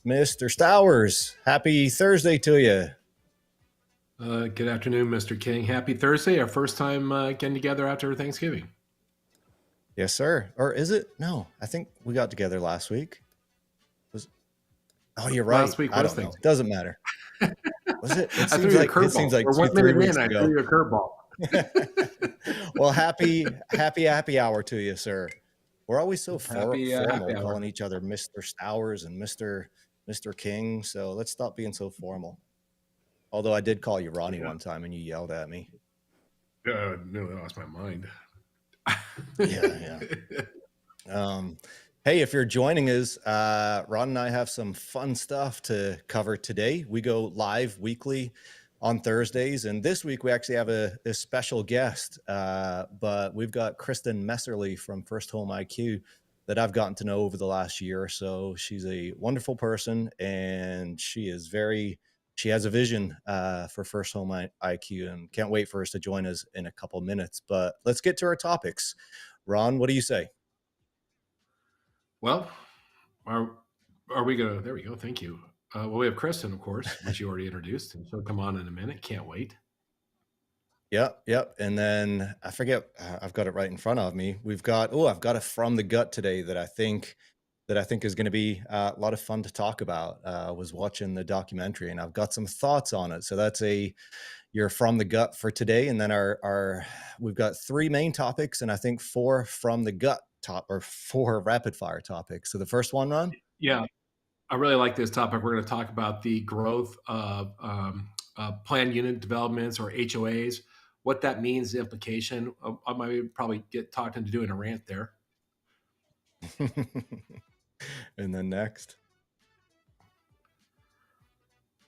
Mr. Stowers, happy Thursday to you. Good afternoon, Mr. King. Happy Thursday, our first time getting together after Thanksgiving. Yes, sir. Or is it? No, I think we got together last week. Was Oh, you're right. Last week I was don't know. Thanksgiving. Doesn't matter. Was it? It I threw seems you a like it seems curveball. like We're two, one three minute in, weeks I ago. threw you a curveball. Well, happy hour to you, sir. We're always so Happy formal hour. calling each other Mr. Stowers and Mr. King. So let's stop being so formal. Although I did call you Ronnie Yeah. one time and you yelled at me. No, I lost my mind. Yeah. Hey, if you're joining us, Ron and I have some fun stuff to cover today. We go live weekly on Thursdays, and this week we actually have a special guest, but we've got Kristin Messerli from First Home IQ that I've gotten to know over the last year or so. She's a wonderful person, and she has a vision for First Home IQ, and can't wait for us to join us in a couple minutes. But let's get to our topics. Ron, what do you say? Well, are we going to? There we go. Thank you. Well, we have Kristen, of course, which you already introduced, and she'll come on in a minute. Can't wait. Yep. And then I forget, I've got it right in front of me. I've got a from the gut today that I think is going to be a lot of fun to talk about. I was watching the documentary and I've got some thoughts on it. So that's your from the gut for today. And then we've got three main topics and I think four from the gut four rapid fire topics. So the first one, Ron? Yeah, I really like this topic. We're going to talk about the growth of planned unit developments or HOAs, what that means, the implication. I might probably get talked into doing a rant there. And then next.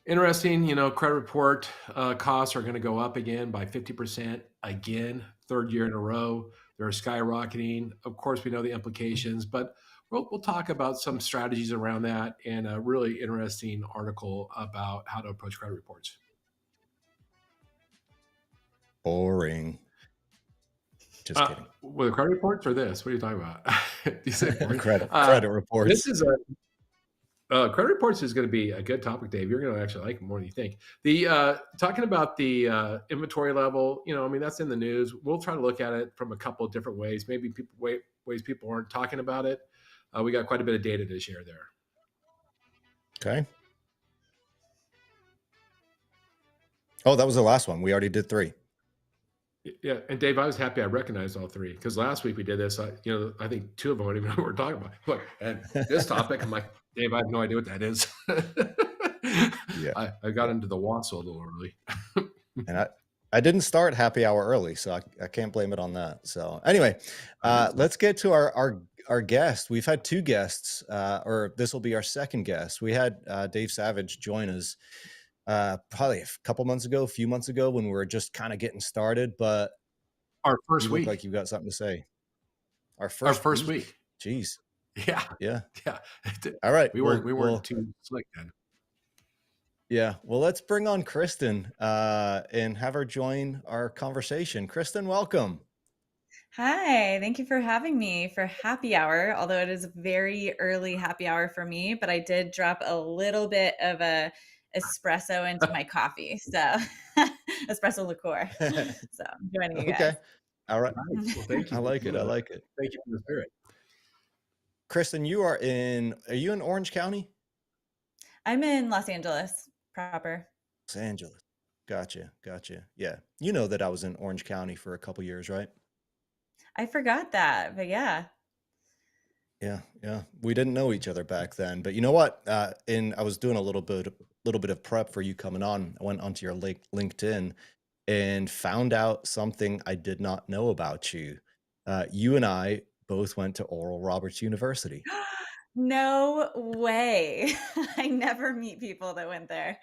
Interesting, credit report costs are going to go up again by 50% again, third year in a row. They're skyrocketing. Of course, we know the implications, but we'll talk about some strategies around that and a really interesting article about how to approach credit reports. Boring. Just kidding. With the credit reports or this? What are you talking about? You say boring? Credit reports. This is credit reports is going to be a good topic, Dave. You're going to actually like it more than you think. The talking about the inventory level, that's in the news. We'll try to look at it from a couple of different ways. Maybe ways people aren't talking about it. We got quite a bit of data to share there. Okay. Oh, that was the last one. We already did three. Yeah, and Dave, I was happy I recognized all three because last week we did this. I think two of them don't even know what we're talking about. Look, and this topic, I'm like, Dave, I have no idea what that is. Yeah, I got into the wassail a little early. And I didn't start happy hour early, so I can't blame it on that. So anyway, let's get to our guest. We've had two guests, or this will be our second guest. We had Dave Savage join us probably a few months ago when we were just kind of getting started. But our first you week, look like you've got something to say. Our first week. Jeez. Yeah. All right. We weren't too slick then. Yeah. Well, let's bring on Kristin and have her join our conversation. Kristin, welcome. Hi, thank you for having me for happy hour, although it is a very early happy hour for me, but I did drop a little bit of a espresso into my coffee. So espresso liqueur. So I'm joining you guys. Okay. All right. Nice. Well, thank you. I like it. Thank you for the spirit. Kristin, are you in Orange County? I'm in Los Angeles proper. Los Angeles. Gotcha. Yeah. You know that I was in Orange County for a couple years, right? I forgot that, but yeah. Yeah. We didn't know each other back then, but you know what? I was doing a little bit of prep for you coming on. I went onto your LinkedIn and found out something I did not know about you. You and I both went to Oral Roberts University. No way. I never meet people that went there.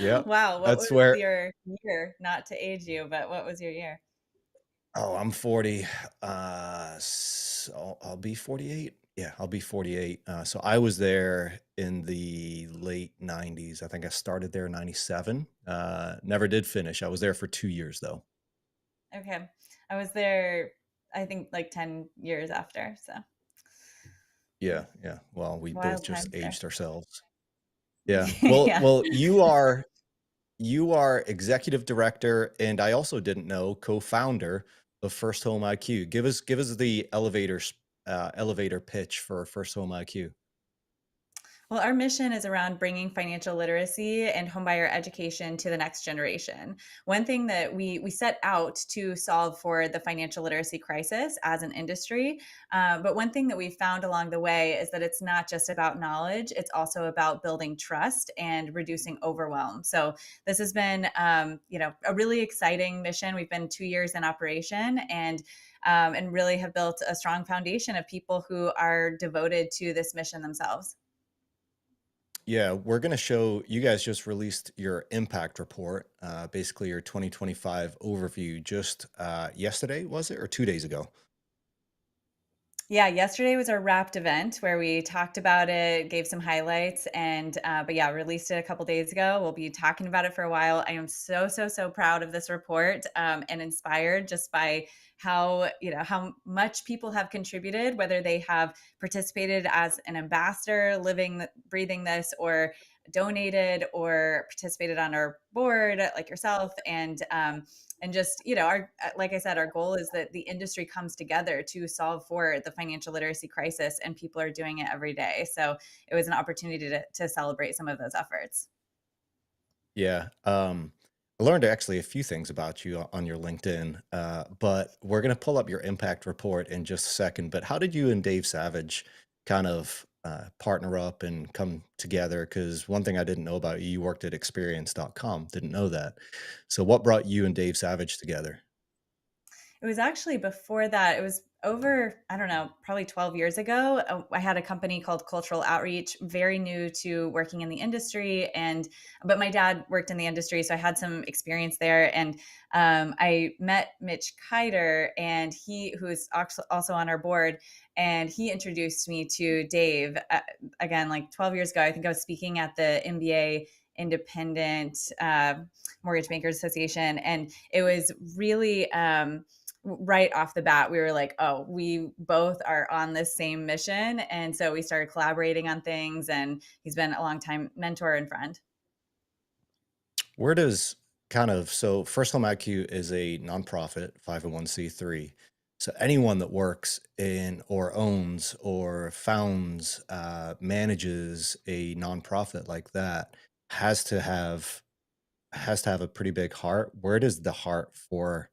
Yeah. Wow. What That's was where. your year? Not to age you, but what was your year? Oh, I'm 40. So I'll be 48. Yeah, I'll be 48. So I was there in the late 90s. I think I started there in 97. Never did finish. I was there for 2 years though. Okay. I was there, I think like 10 years after. So Yeah, yeah. Well, we both Wild just times there. aged ourselves. Yeah. Well, Yeah. well, you are executive director, and I also didn't know co-founder of First Home IQ. Give us the elevator pitch for First Home IQ. Well, our mission is around bringing financial literacy and homebuyer education to the next generation. One thing that we set out to solve for the financial literacy crisis as an industry, but one thing that we found along the way is that it's not just about knowledge; it's also about building trust and reducing overwhelm. So this has been, a really exciting mission. We've been 2 years in operation, and really have built a strong foundation of people who are devoted to this mission themselves. Yeah, we're going to show you guys just released your impact report, basically your 2025 overview just yesterday, was it, or 2 days ago? Yeah, yesterday was our wrapped event where we talked about it, gave some highlights, but yeah, released it a couple days ago. We'll be talking about it for a while. I am so proud of this report, and inspired just by how much people have contributed, whether they have participated as an ambassador, living, breathing this, or donated or participated on our board, like yourself, and just our like I said, our goal is that the industry comes together to solve for the financial literacy crisis, and people are doing it every day. So it was an opportunity to celebrate some of those efforts. Yeah. I learned actually a few things about you on your LinkedIn, but we're going to pull up your impact report in just a second. But how did you and Dave Savage kind of partner up and come together? Because one thing I didn't know about you, you worked at experience.com, didn't know that. So, what brought you and Dave Savage together? It was actually before that. It was over, I don't know, probably 12 years ago. I had a company called Cultural Outreach, very new to working in the industry. But my dad worked in the industry, so I had some experience there. And I met Mitch Kiter, and who is also on our board, and he introduced me to Dave, again, like 12 years ago. I think I was speaking at the MBA Independent Mortgage Bankers Association. And it was really, right off the bat, we were like, oh, we both are on this same mission. And so we started collaborating on things, and he's been a long time mentor and friend. Where does kind of so First Home IQ is a nonprofit 501(c)(3). So anyone that works in or owns or founds, manages a nonprofit like that has to have has to have a pretty big heart. Where does the heart for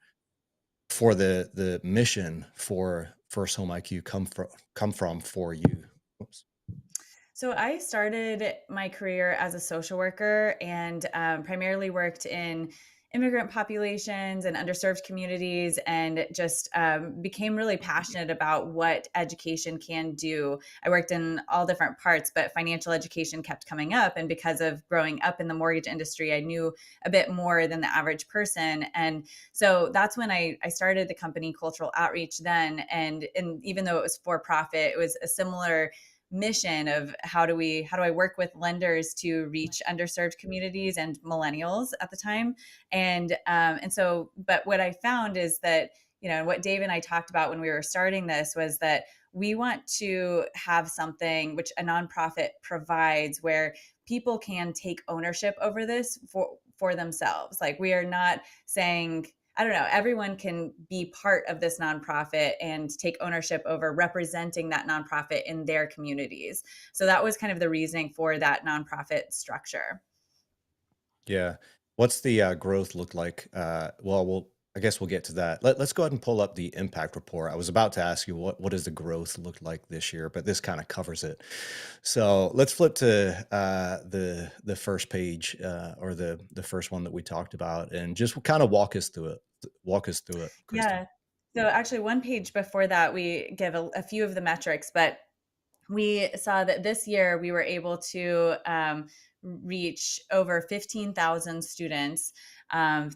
the mission for First Home IQ come from for you? Oops. So I started my career as a social worker, and primarily worked in immigrant populations and underserved communities, and just became really passionate about what education can do. I worked in all different parts, but financial education kept coming up. And because of growing up in the mortgage industry, I knew a bit more than the average person. And so that's when I started the company Cultural Outreach then. And even though it was for profit, it was a similar mission of how do I work with lenders to reach underserved communities and millennials at the time. And but what I found is that, what Dave and I talked about when we were starting this was that we want to have something which a nonprofit provides, where people can take ownership over this for themselves. Like, we are not saying, I don't know, everyone can be part of this nonprofit and take ownership over representing that nonprofit in their communities. So that was kind of the reasoning for that nonprofit structure. Yeah. What's the growth look like? Well, I guess we'll get to that. Let's go ahead and pull up the impact report. I was about to ask you what does the growth look like this year, but this kind of covers it. So let's flip to the first page, or the first one that we talked about, and just kind of walk us through it. Walk us through it, Kristen. Yeah. So actually, one page before that, we give a few of the metrics, but we saw that this year we were able to reach over 15,000 students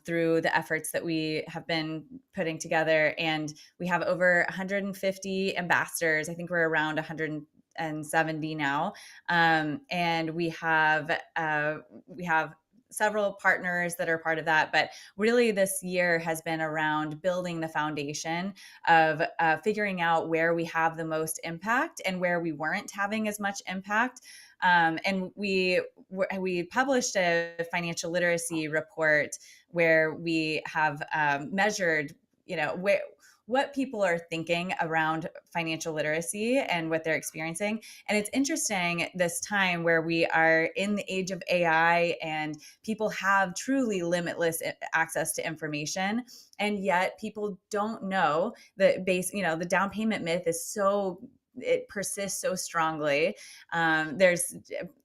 through the efforts that we have been putting together. And we have over 150 ambassadors. I think we're around 170 now. And we have several partners that are part of that, but really this year has been around building the foundation of figuring out where we have the most impact and where we weren't having as much impact. And we published a financial literacy report where we have measured, what people are thinking around financial literacy and what they're experiencing. And it's interesting this time where we are in the age of AI and people have truly limitless access to information. And yet people don't know that the down payment myth is it persists so strongly. There's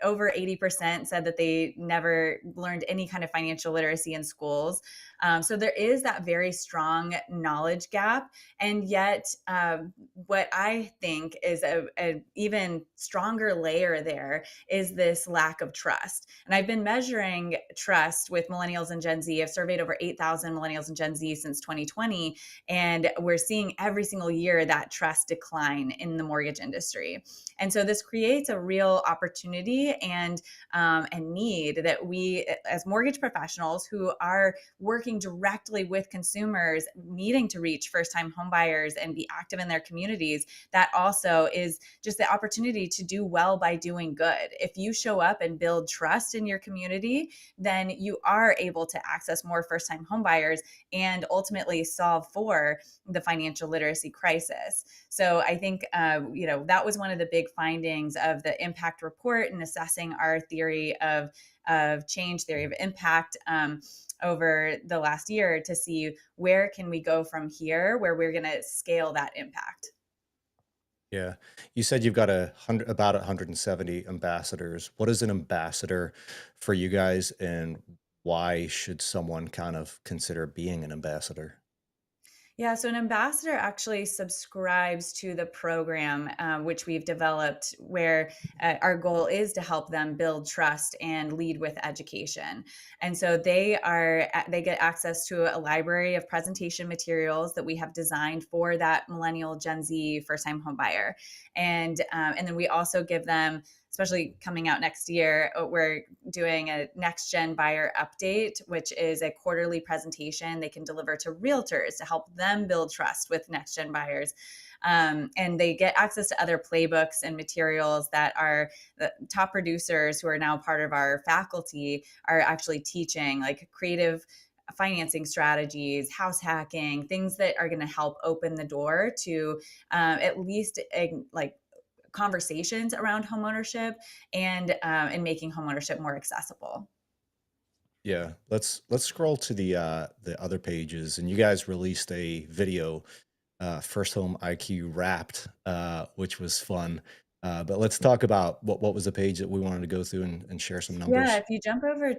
over 80% said that they never learned any kind of financial literacy in schools. So there is that very strong knowledge gap. And yet, what I think is a even stronger layer there is this lack of trust. And I've been measuring trust with millennials and Gen Z. I've surveyed over 8,000 millennials and Gen Z since 2020. And we're seeing every single year that trust decline in the mortgage industry. And so this creates a real opportunity and need that we, as mortgage professionals who are working directly with consumers needing to reach first-time homebuyers and be active in their communities, that also is just the opportunity to do well by doing good. If you show up and build trust in your community, then you are able to access more first-time homebuyers and ultimately solve for the financial literacy crisis. So I think, that was one of the big findings of the impact report and assessing our theory of change, theory of impact over the last year to see where can we go from here, where we're going to scale that impact. Yeah. You said you've got about 170 ambassadors. What is an ambassador for you guys, and why should someone kind of consider being an ambassador? Yeah, so an ambassador actually subscribes to the program, which we've developed, where our goal is to help them build trust and lead with education. And so they get access to a library of presentation materials that we have designed for that millennial Gen Z first-time home buyer, and then we also give them, especially coming out next year, we're doing a next gen buyer update, which is a quarterly presentation they can deliver to realtors to help them build trust with next gen buyers. And they get access to other playbooks and materials that our top producers who are now part of our faculty are actually teaching, like creative financing strategies, house hacking, things that are going to help open the door to at least like conversations around homeownership and making homeownership more accessible. Yeah, let's scroll to the other pages, and you guys released a video, First Home IQ Wrapped, which was fun. But let's talk about what was the page that we wanted to go through and share some Yeah, numbers. if you jump over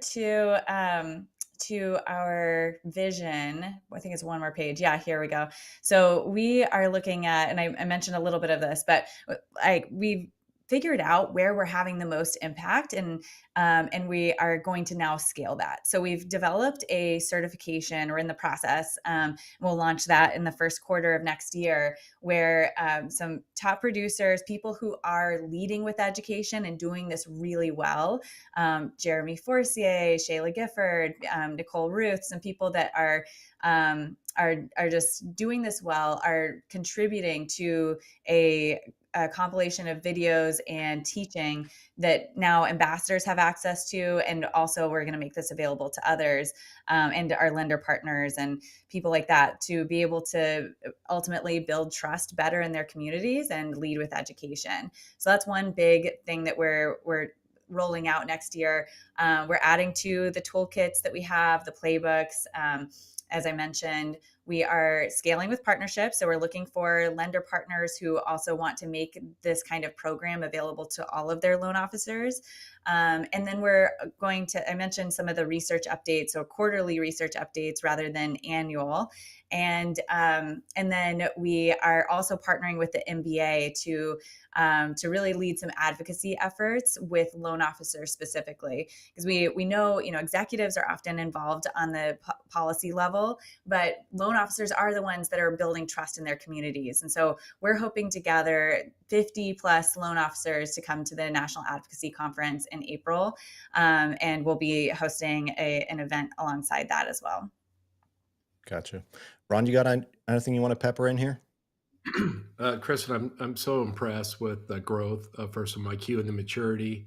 to our vision, I think it's one more page. Yeah, here we go. So we are looking at, and I mentioned a little bit of this, but we've figured out where we're having the most impact, and we are going to now scale that. So we've developed a certification. We're in the process. We'll launch that in the first quarter of next year, where some top producers, people who are leading with education and doing this really well, Jeremy Forcier, Shayla Gifford, Nicole Ruth, some people that are just doing this well, are contributing to a compilation of videos and teaching that now ambassadors have access to. And also we're going to make this available to others, and our lender partners and people like that, to be able to ultimately build trust better in their communities and lead with education. So that's one big thing that we're rolling out next year. We're adding to the toolkits that we have, the playbooks. As I mentioned, we are scaling with partnerships. So we're looking for lender partners who also want to make this kind of program available to all of their loan officers. And then we're going to, I mentioned some of the research updates, so quarterly research updates rather than annual. And then we are also partnering with the MBA to really lead some advocacy efforts with loan officers specifically, because we know executives are often involved on the policy level level, but loan officers are the ones that are building trust in their communities. And so we're hoping to gather 50 plus loan officers to come to the National Advocacy Conference in April. And we'll be hosting an event alongside that as well. Gotcha. Ron, you got anything you want to pepper in here? Kristen, I'm so impressed with the growth of First Home IQ and the maturity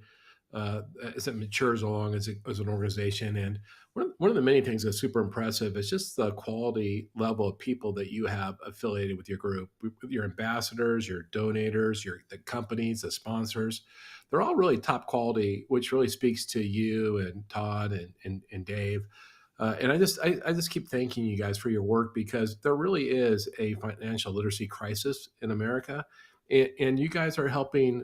as it matures along as an organization. And one of the many things that's super impressive is just the quality level of people that you have affiliated with your group, with your ambassadors, your donators, the companies, the sponsors. They're all really top quality, which really speaks to you and Todd and Dave. And I just keep thanking you guys for your work, because there really is a financial literacy crisis in America, and you guys are helping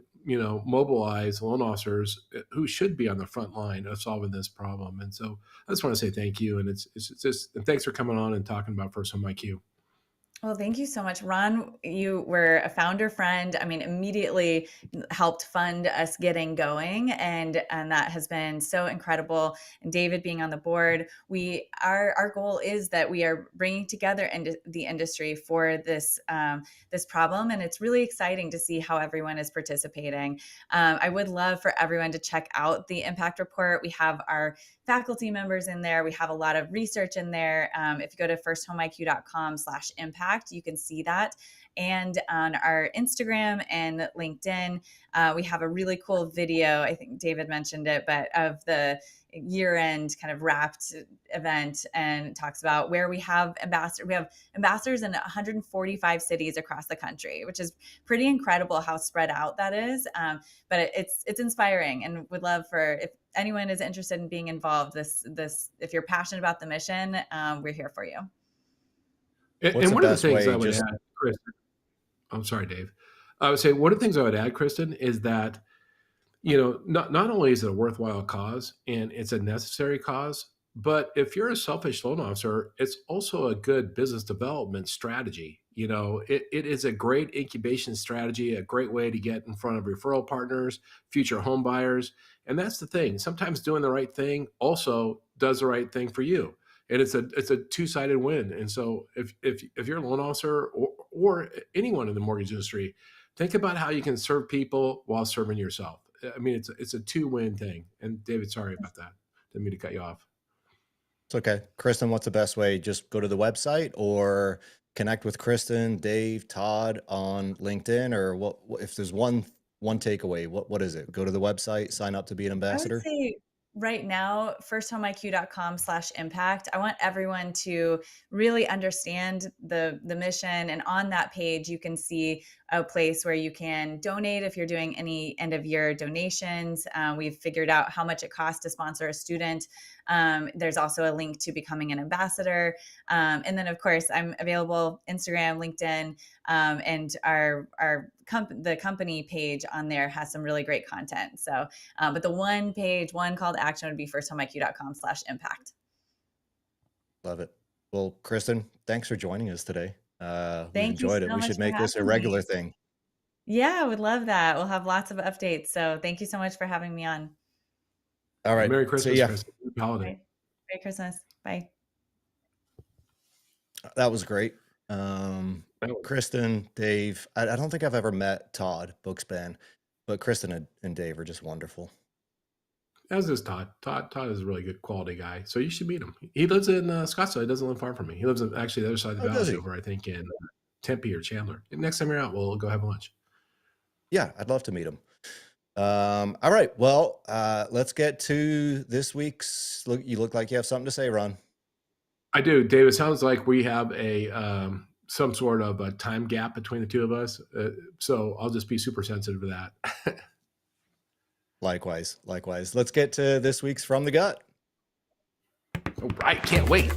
mobilize loan officers who should be on the front line of solving this problem. And so I just want to say thank you, and it's just and thanks for coming on and talking about First Home IQ. Well, thank you so much, Ron. You were a founder friend. I mean, immediately helped fund us getting going, and that has been so incredible. And David being on the board, our goal is that we are bringing together the industry for this problem, and it's really exciting to see how everyone is participating. I would love for everyone to check out the impact report. We have our faculty members in there. We have a lot of research in there. If you go to firsthomiq.com/impact, you can see that. And on our Instagram and LinkedIn, we have a really cool video. I think David mentioned it, but of the year-end kind of wrapped event, and talks about where we have ambassadors. We have ambassadors in 145 cities across the country, which is pretty incredible how spread out that is. But it's inspiring, and would love for, if anyone is interested in being involved, if you're passionate about the mission, we're here for you. And one of the things I would add, Kristen, I'm sorry, Dave. I would say one of the things I would add, Kristen, is that not only is it a worthwhile cause and it's a necessary cause, but if you're a selfish loan officer, it's also a good business development strategy. It is a great incubation strategy, a great way to get in front of referral partners, future home buyers. And that's the thing. Sometimes doing the right thing also does the right thing for you. And it's a two-sided win. And so if you're a loan officer or anyone in the mortgage industry, think about how you can serve people while serving yourself. I mean, it's a two-win thing. And David, sorry about that. Didn't mean to cut you off. It's okay. Kristen, what's the best way? Just go to the website or connect with Kristen, Dave, Todd on LinkedIn, or what if there's one takeaway, what is it? Go to the website, sign up to be an ambassador? I would say right now, firsthomiq.com/impact. I want everyone to really understand the mission. And on that page, you can see a place where you can donate if you're doing any end of year donations. We've figured out how much it costs to sponsor a student. There's also a link to becoming an ambassador. And then, of course, I'm available Instagram, LinkedIn, and the company page on there has some really great content. So, but the one call to action would be firsthomiq.com/impact. Love it. Well, Kristen, thanks for joining us today. We've Thank you enjoyed it. so We much should for make this a having regular me. thing. Yeah, I would love that. We'll have lots of updates. So thank you so much for having me on. All right. Merry See Christmas, ya. Kristen. Happy holiday. Right. Merry Christmas. Bye. That was great. Kristen, Dave, I don't think I've ever met Todd Bookspan, but Kristen and Dave are just wonderful. As is Todd. Todd is a really good quality guy. So you should meet him. He lives in Scottsdale. He doesn't live far from me. He lives in actually the other side of the Oh, does valley he? over, I think, in Tempe or Chandler. Next time you're out, we'll go have lunch. Yeah, I'd love to meet him. All right. Well, let's get to this week's look. You look like you have something to say, Ron. I do, Dave. It sounds like we have some sort of a time gap between the two of us. So I'll just be super sensitive to that. Likewise. Let's get to this week's From the Gut. All right. Can't wait.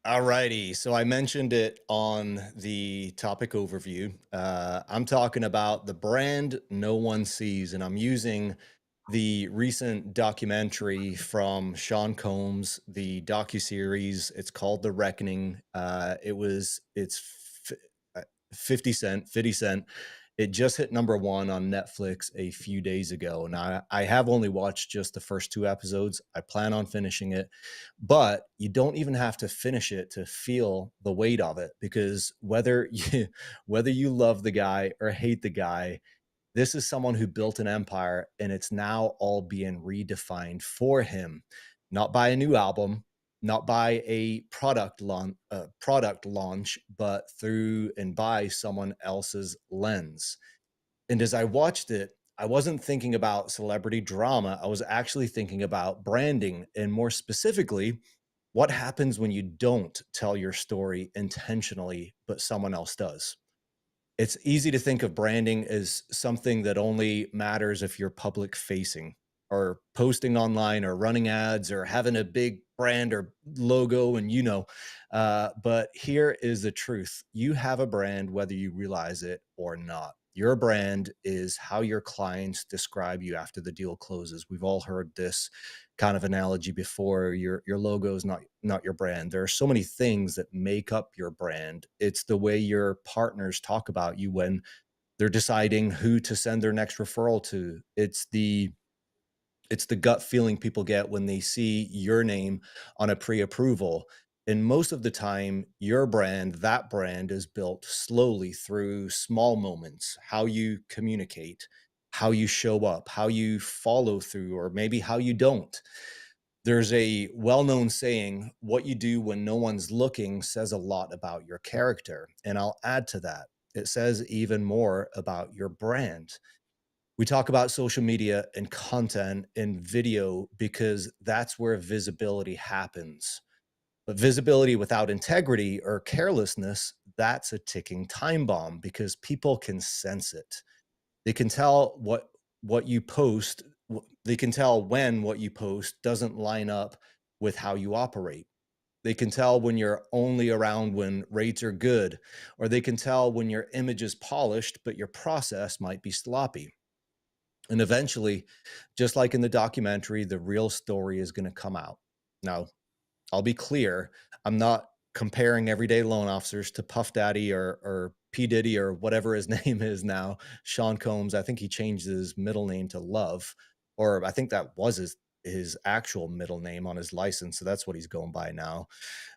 All righty. So I mentioned it on the topic overview. I'm talking about the brand no one sees, and I'm using the recent documentary from Sean Combs, the docuseries. It's called The Reckoning. It's 50 Cent, It just hit number 1 on Netflix a few days ago. And I have only watched just the first 2 episodes. I plan on finishing it, but you don't even have to finish it to feel the weight of it, because whether you love the guy or hate the guy, this is someone who built an empire, and it's now all being redefined for him, not by a new album, not by a product launch, but through and by someone else's lens. And as I watched it, I wasn't thinking about celebrity drama. I was actually thinking about branding, and more specifically, what happens when you don't tell your story intentionally, but someone else does. It's easy to think of branding as something that only matters if you're public facing or posting online or running ads or having a big brand or logo. And but here is the truth: you have a brand whether you realize it or not. Your brand is how your clients describe you after the deal closes. We've all heard this kind of analogy before. Your logo is not your brand. There are so many things that make up your brand. It's the way your partners talk about you when they're deciding who to send their next referral to. It's the gut feeling people get when they see your name on a pre-approval. And most of the time, that brand is built slowly through small moments: how you communicate, how you show up, how you follow through, or maybe how you don't. There's a well-known saying: what you do when no one's looking says a lot about your character. And I'll add to that, it says even more about your brand. We talk about social media and content and video because that's where visibility happens. But visibility without integrity or carelessness, that's a ticking time bomb, because people can sense it. They can tell what you post. They can tell when what you post doesn't line up with how you operate. They can tell when you're only around when rates are good, or they can tell when your image is polished, but your process might be sloppy. And eventually, just like in the documentary, the real story is going to come out. Now, I'll be clear, I'm not comparing everyday loan officers to Puff Daddy or P. Diddy or whatever his name is now, Sean Combs. I think he changed his middle name to Love, or I think that was his actual middle name on his license. So that's what he's going by now.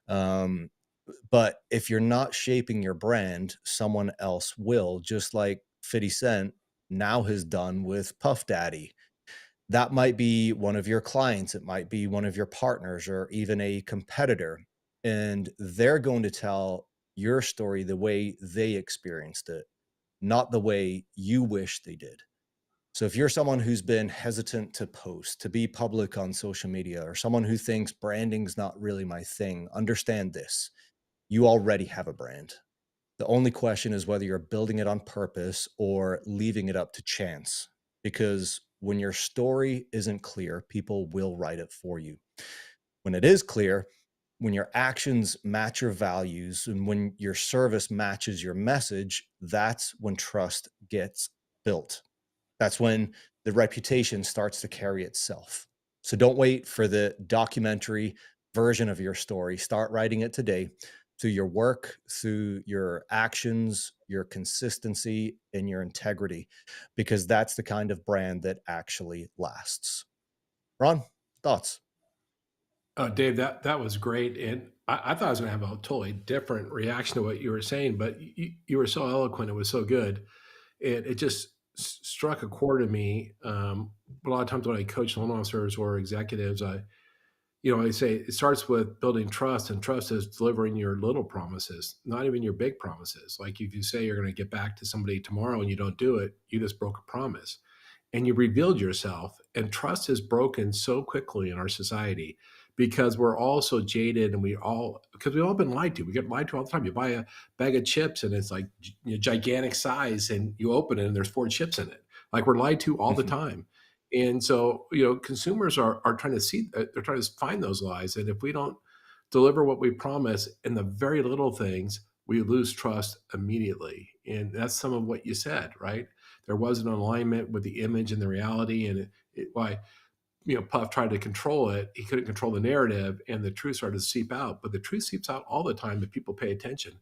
Um, but if you're not shaping your brand, someone else will, just like 50 Cent now has done with Puff Daddy. That might be one of your clients, it might be one of your partners, or even a competitor. And they're going to tell your story the way they experienced it, not the way you wish they did. So if you're someone who's been hesitant to post, to be public on social media, or someone who thinks branding's not really my thing, understand this: you already have a brand. The only question is whether you're building it on purpose or leaving it up to chance. Because when your story isn't clear, people will write it for you. When it is clear, when your actions match your values, and when your service matches your message, that's when trust gets built. That's when the reputation starts to carry itself. So don't wait for the documentary version of your story. Start writing it today, through your work, through your actions, your consistency, and your integrity, because that's the kind of brand that actually lasts. Ron, thoughts? Dave, that was great, and I thought I was going to have a totally different reaction to what you were saying, but you were so eloquent. It was so good. It just struck a chord in me. A lot of times when I coach loan officers or executives, I say it starts with building trust, and trust is delivering your little promises, not even your big promises. Like if you say you're going to get back to somebody tomorrow and you don't do it, you just broke a promise and you revealed yourself. And trust is broken so quickly in our society because we're all so jaded, and because we've all been lied to. We get lied to all the time. You buy a bag of chips and it's like gigantic size, and you open it and there's 4 chips in it. Like we're lied to all the Mhm. time. And so, consumers are trying to see, they're trying to find those lies. And if we don't deliver what we promise in the very little things, we lose trust immediately. And that's some of what you said, right? There was an alignment with the image and the reality, and why Puff tried to control it. He couldn't control the narrative, and the truth started to seep out. But the truth seeps out all the time if people pay attention.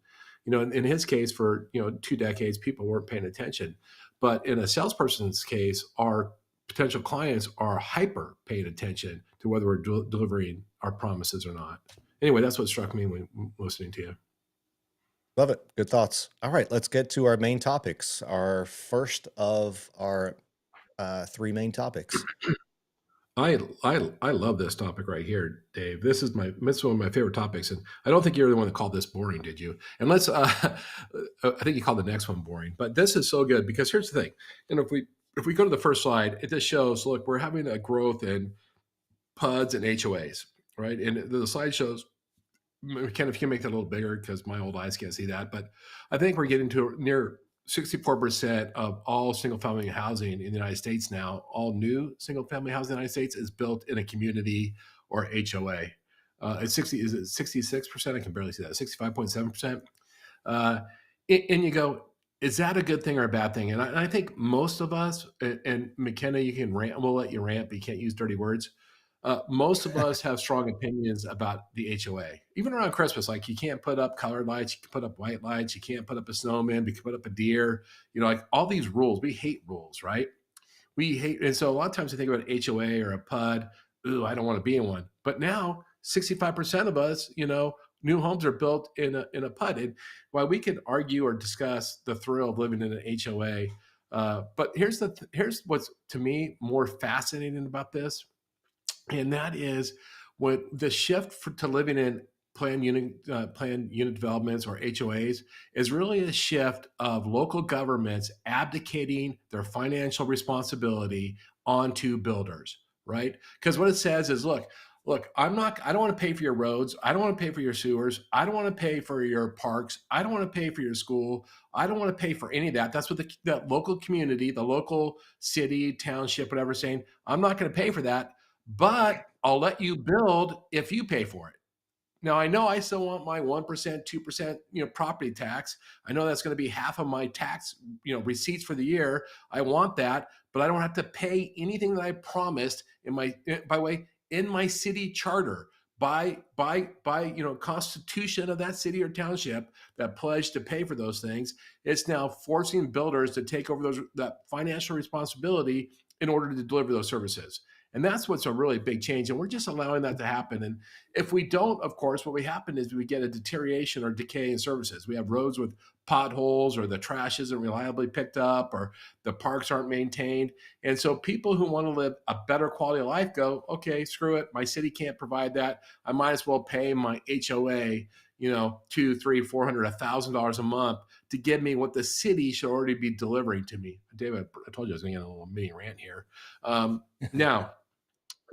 In his case, for 2 decades, people weren't paying attention. But in a salesperson's case, our potential clients are hyper paying attention to whether we're delivering our promises or not. Anyway, that's what struck me when listening to you. Love it. Good thoughts. All right, let's get to our main topics. Our first of our three main topics. I love this topic right here, Dave. This is one of my favorite topics, and I don't think you're the one that called this boring, did you? And let's I think you called the next one boring, but this is so good because here's the thing. And if we go to the first slide, it just shows, look, we're having a growth in PUDs and HOAs, right? And the slide shows, Ken, if you can make that a little bigger because my old eyes can't see that, but I think we're getting to near 64% of all single-family housing in the United States now, all new single-family housing in the United States is built in a community or HOA. It's 60, is it 66%? I can barely see that. 65.7%. And you go, is that a good thing or a bad thing? And I think most of us, and McKenna, you can rant. We'll let you rant, but you can't use dirty words. Most of us have strong opinions about the HOA, even around Christmas. Like, you can't put up colored lights, you can put up white lights, you can't put up a snowman, you can put up a deer, like all these rules. We hate rules, right? We hate, and so a lot of times I think about an HOA or a PUD. Ooh, I don't want to be in one. But now 65% of us, new homes are built in a PUD. And while we can argue or discuss the thrill of living in an HOA, but here's what's to me more fascinating about this, and that is what the shift to living in planned unit developments or HOAs is really a shift of local governments abdicating their financial responsibility onto builders, right? Because what it says is, look, I don't want to pay for your roads. I don't want to pay for your sewers. I don't want to pay for your parks. I don't want to pay for your school. I don't want to pay for any of that. That's what the local community, the local city, township, whatever, is saying. I'm not going to pay for that, but I'll let you build if you pay for it. Now, I know I still want my 1%, 2%, property tax. I know that's going to be half of my tax, receipts for the year. I want that, but I don't have to pay anything that I promised in my city charter by constitution of that city or township that pledged to pay for those things. It's now forcing builders to take over that financial responsibility in order to deliver those services. And that's what's a really big change. And we're just allowing that to happen. And if we don't, of course, what we happen is we get a deterioration or decay in services. We have roads with potholes, or the trash isn't reliably picked up, or the parks aren't maintained. And so people who want to live a better quality of life go, okay, screw it. My city can't provide that. I might as well pay my HOA, $200, $300, $400, $1,000 a month to give me what the city should already be delivering to me. David, I told you I was going to get a little mini rant here. Now,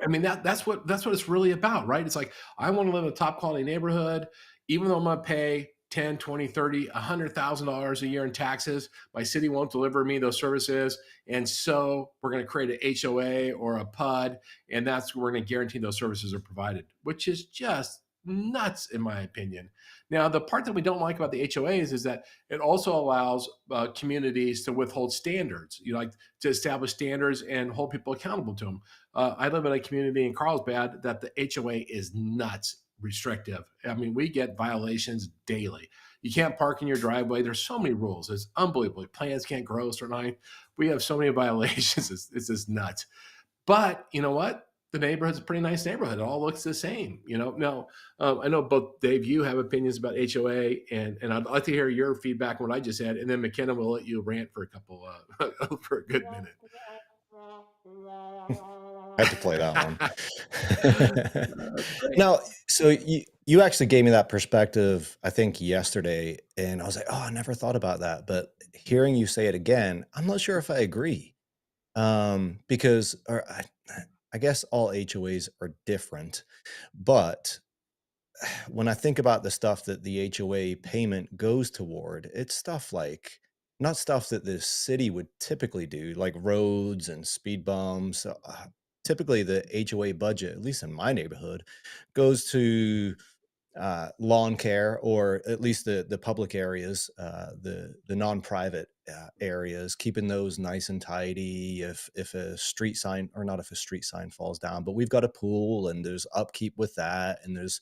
I mean, that's what it's really about, right? It's like, I want to live in a top quality neighborhood, even though I'm going to pay 10, 20, 30, $100,000 a year in taxes. My city won't deliver me those services. And so we're going to create an HOA or a PUD, and that's where we're going to guarantee those services are provided, which is just nuts, in my opinion. Now, the part that we don't like about the HOAs is that it also allows communities to withhold standards, like to establish standards and hold people accountable to them. I live in a community in Carlsbad that the HOA is nuts restrictive. I mean, we get violations daily. You can't park in your driveway. There's so many rules. It's unbelievable. Plants can't grow a certain height. We have so many violations. It's just nuts. But you know what? The neighborhood's a pretty nice neighborhood. It all looks the same. Now, I know both Dave, you have opinions about HOA, and I'd like to hear your feedback on what I just said, and then McKenna will let you rant for a couple for a good minute. I had to play that one. Now, so you actually gave me that perspective, I think, yesterday, and I was like, oh, I never thought about that. But hearing you say it again, I'm not sure if I agree. Because I guess all HOAs are different, but when I think about the stuff that the HOA payment goes toward, it's stuff like, not stuff that the city would typically do, like roads and speed bumps. Typically, the HOA budget, at least in my neighborhood, goes to lawn care, or at least the public areas, the non-private areas, keeping those nice and tidy. If a street sign, or not if a street sign falls down, but we've got a pool and there's upkeep with that, and there's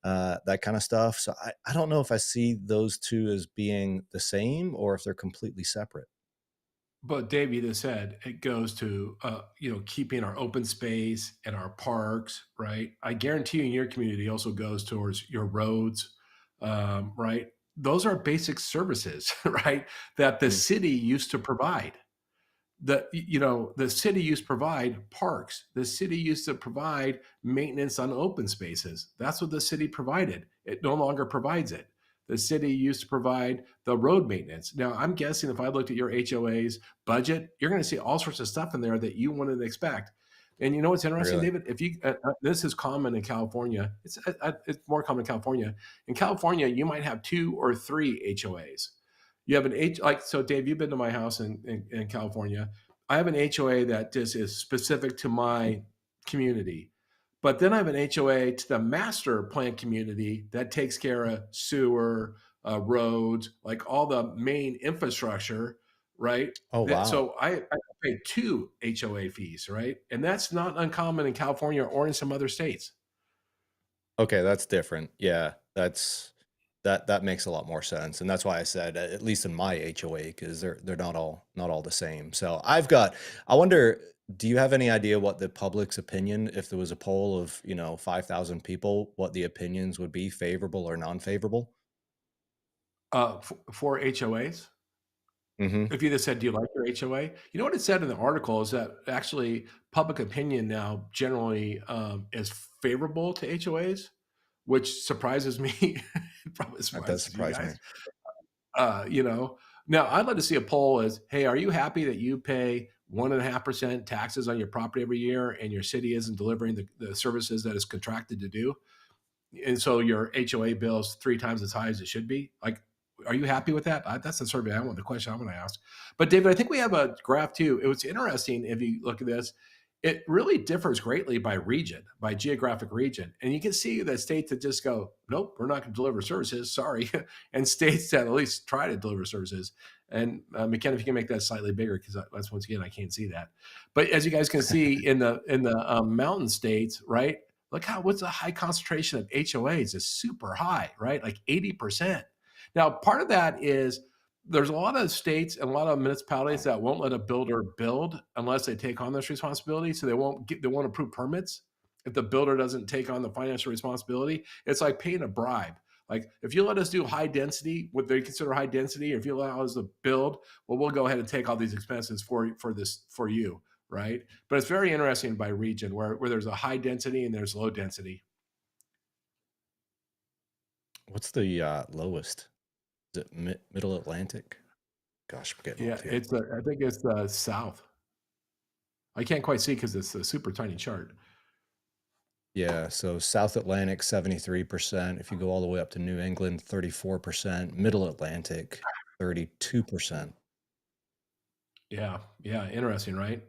that kind of stuff. So I don't know if I see those two as being the same or if they're completely separate. But Dave, you just said it goes to keeping our open space and our parks, right? I guarantee you, in your community also goes towards your roads, right? Those are basic services, right? That the Mm. city used to provide. The city used to provide parks. The city used to provide maintenance on open spaces. That's what the city provided. It no longer provides it. The city used to provide the road maintenance. Now, I'm guessing if I looked at your HOA's budget, you're going to see all sorts of stuff in there that you wouldn't expect. And you know what's interesting, Really? David? If you this is common in California. It's more common in California. In California, you might have 2 or 3 HOAs. You have an like so, Dave. You've been to my house in California. I have an HOA that just is specific to my community, but then I have an HOA to the master plan community that takes care of sewer, roads, like all the main infrastructure, right? Oh, wow. So I pay 2 HOA fees, right? And that's not uncommon in California or in some other states. Okay, that's different. Yeah, that makes a lot more sense, and that's why I said at least in my HOA, because they're not all the same. So I wonder, do you have any idea what the public's opinion, if there was a poll of 5,000 people, what the opinions would be, favorable or non-favorable? For HOAs. Hmm. If you just said, "Do you like your HOA?" You know what it said in the article is that actually public opinion now generally is favorable to HOAs, which surprises me. It probably That does surprises you surprise me. guys. Uh, you know, Now I'd like to see a poll as, "Hey, are you happy that you pay 1.5% taxes on your property every year and your city isn't delivering the services that it's contracted to do? And so your HOA bill is 3 times as high as it should be. Like, are you happy with that?" That's the survey I want. The question I'm going to ask. But David, I think we have a graph too. It was interesting if you look at this. It really differs greatly by region, by geographic region, and you can see that states that just go, "Nope, we're not going to deliver services. Sorry," and states that at least try to deliver services. And McKenna, if you can make that slightly bigger, because that's once again I can't see that. But as you guys can see in the mountain states, right? Look what's a high concentration of HOAs is super high, right? Like 80%. Now, part of that is there's a lot of states and a lot of municipalities that won't let a builder build unless they take on this responsibility. So they won't approve permits if the builder doesn't take on the financial responsibility. It's like paying a bribe. Like if you let us do high density, what they consider high density, or if you allow us to build, well, we'll go ahead and take all these expenses for you, right? But it's very interesting by region where there's a high density and there's low density. What's the lowest? Is it Middle Atlantic? Gosh, we're getting Yeah, old here. I think it's the south. I can't quite see because it's a super tiny chart. Yeah, so South Atlantic, 73%. If you go all the way up to New England, 34%. Middle Atlantic, 32%. Yeah, interesting, right?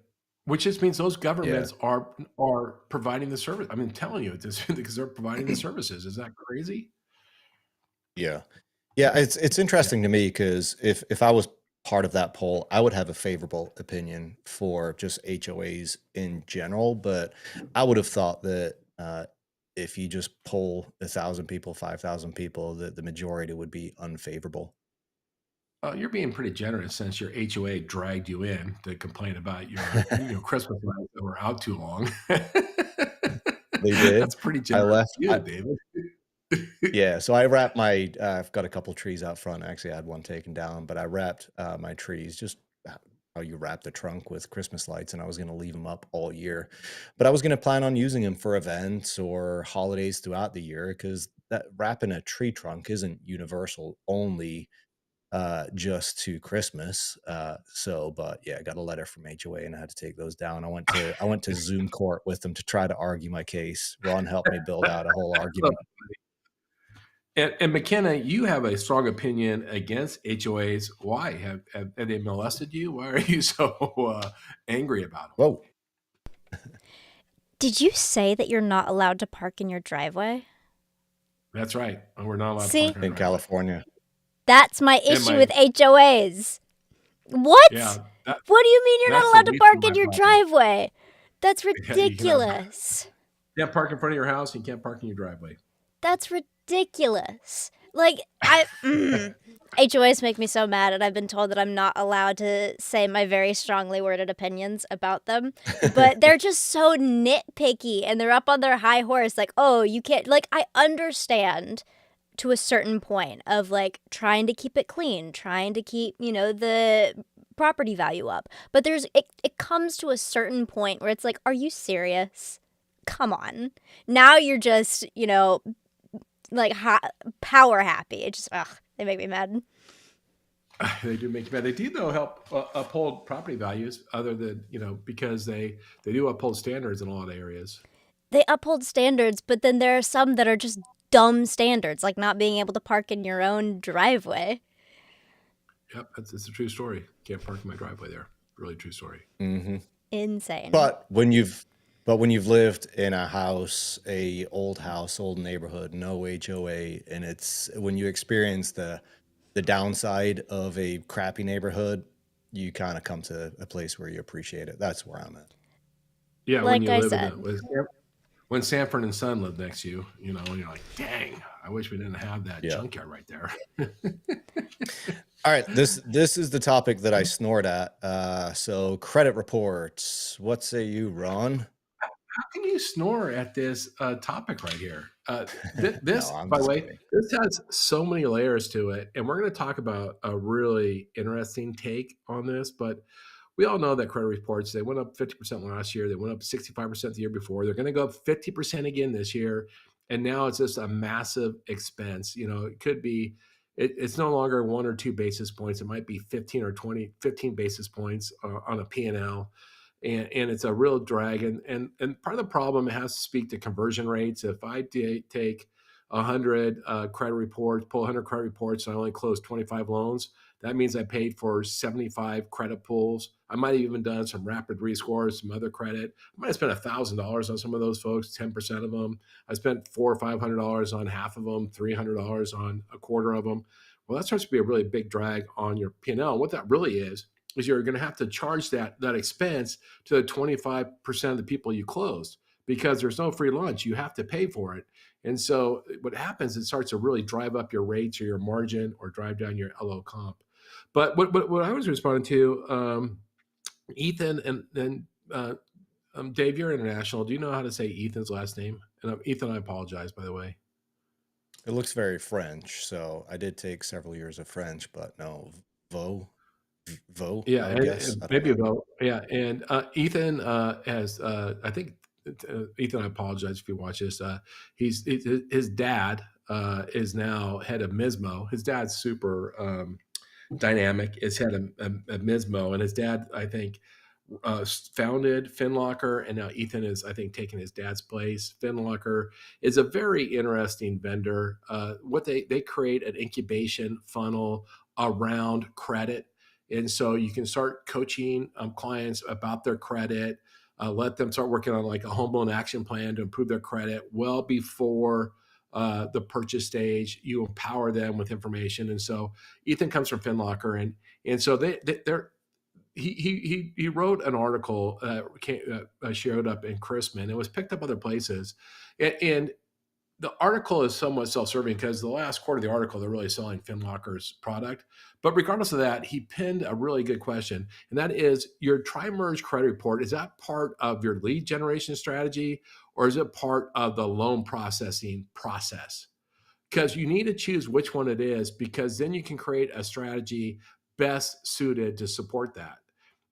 Which just means those Yeah, governments are providing the service. I mean, telling you this because they're providing the services. Is that crazy? yeah. Yeah, it's Yeah. interesting to me because if I was part of that poll, I would have a favorable opinion for just HOAs in general, but I would have thought that if you just poll 1,000 people, 5,000 people, that the majority would be unfavorable. You're being pretty generous since your HOA dragged you in to complain about your Christmas lights that were out too long. They did. That's pretty I generous left. of you, David. Yeah, so I wrapped my I've got a couple trees out front. Actually, I had one taken down, but I wrapped my trees just how you wrap the trunk with Christmas lights, and I was going to leave them up all year. But I was going to plan on using them for events or holidays throughout the year because that wrapping a tree trunk isn't universal, only just to Christmas. But yeah, I got a letter from HOA and I had to take those down. I went to Zoom court with them to try to argue my case. Ron helped me build out a whole argument. And McKenna, you have a strong opinion against HOAs. Why have they molested you? Why are you so angry about them? Whoa. Did you say that you're not allowed to park in your driveway? That's right. And we're not allowed to See, park in our in driveway. California. that's my And issue with HOAs. What? yeah, What do you mean you're not that's the allowed to least park of in my your problem. driveway? That's Yeah, you cannot ridiculous. can't park in front of your house. You can't park in your driveway. That's ridiculous. Like, HOAs make me so mad, and I've been told that I'm not allowed to say my very strongly worded opinions about them. But they're just so nitpicky, and they're up on their high horse, like, oh, you can't. Like, I understand to a certain point of like trying to keep it clean, trying to keep, the property value up. But it comes to a certain point where it's like, are you serious? Come on. Now you're just, like power happy. It just, they make me mad. They do make you mad. They do though help uphold property values, other than because they do uphold standards in a lot of areas. They uphold standards, but then there are some that are just dumb standards, like not being able to park in your own driveway. Yep, it's a true story. Can't park in my driveway there. Really true story. Mm-hmm. Insane. But when you've lived in a house, old neighborhood, no HOA, and it's when you experience the downside of a crappy neighborhood, you kind of come to a place where you appreciate it. That's where I'm at. Yeah, Like when you I live said. in it, when Sanford and Son lived next to you, and you're like, dang, I wish we didn't have that junkyard right there. All right, this is the topic that I snort at. So credit reports. What say you, Ron? How can you snore at this topic right here? This, No, I'm by the just way, kidding. this has so many layers to it, and we're going to talk about a really interesting take on this. But we all know that credit reports, they went up 50% last year. They went up 65% the year before. They're going to go up 50% again this year. And now it's just a massive expense. It could be, it's no longer 1 or 2 basis points. It might be 15 or 15 basis points on a P&L. And it's a real drag. And part of the problem has to speak to conversion rates. If I take 100 credit reports, pull 100 credit reports, and I only close 25 loans, that means I paid for 75 credit pulls. I might have even done some rapid rescores, some other credit. I might have spent $1,000 on some of those folks, 10% of them. I spent $400 or $500 on half of them, $300 on a quarter of them. Well, that starts to be a really big drag on your P&L. What that really is you're going to have to charge that expense to the 25% of the people you closed, because there's no free lunch. You have to pay for it. And so what happens, it starts to really drive up your rates or your margin, or drive down your LO comp. But what I was responding to, Ethan and Dave, you're international. Do you know how to say Ethan's last name? And Ethan, I apologize, by the way. It looks very French, so I did take several years of French, but no, Vo, Yeah, I would guess. I don't maybe know. Vo. Yeah, and Ethan has, I think, Ethan, I apologize if you watch this. His dad is now head of Mismo. His dad's super dynamic, is head of Mismo, and his dad, I think, founded FinLocker, and now Ethan is, I think, taking his dad's place. FinLocker is a very interesting vendor. What they create an incubation funnel around credit, and so you can start coaching clients about their credit. Let them start working on like a home loan action plan to improve their credit well before the purchase stage. You empower them with information, and so Ethan comes from FinLocker, and so they're he wrote an article that showed up in Chrisman. It was picked up other places, and the article is somewhat self-serving, because the last quarter of the article, they're really selling FinLocker's product. But regardless of that, he pinned a really good question, and that is, your tri-merge credit report, is that part of your lead generation strategy, or is it part of the loan processing process? Because you need to choose which one it is, because then you can create a strategy best suited to support that.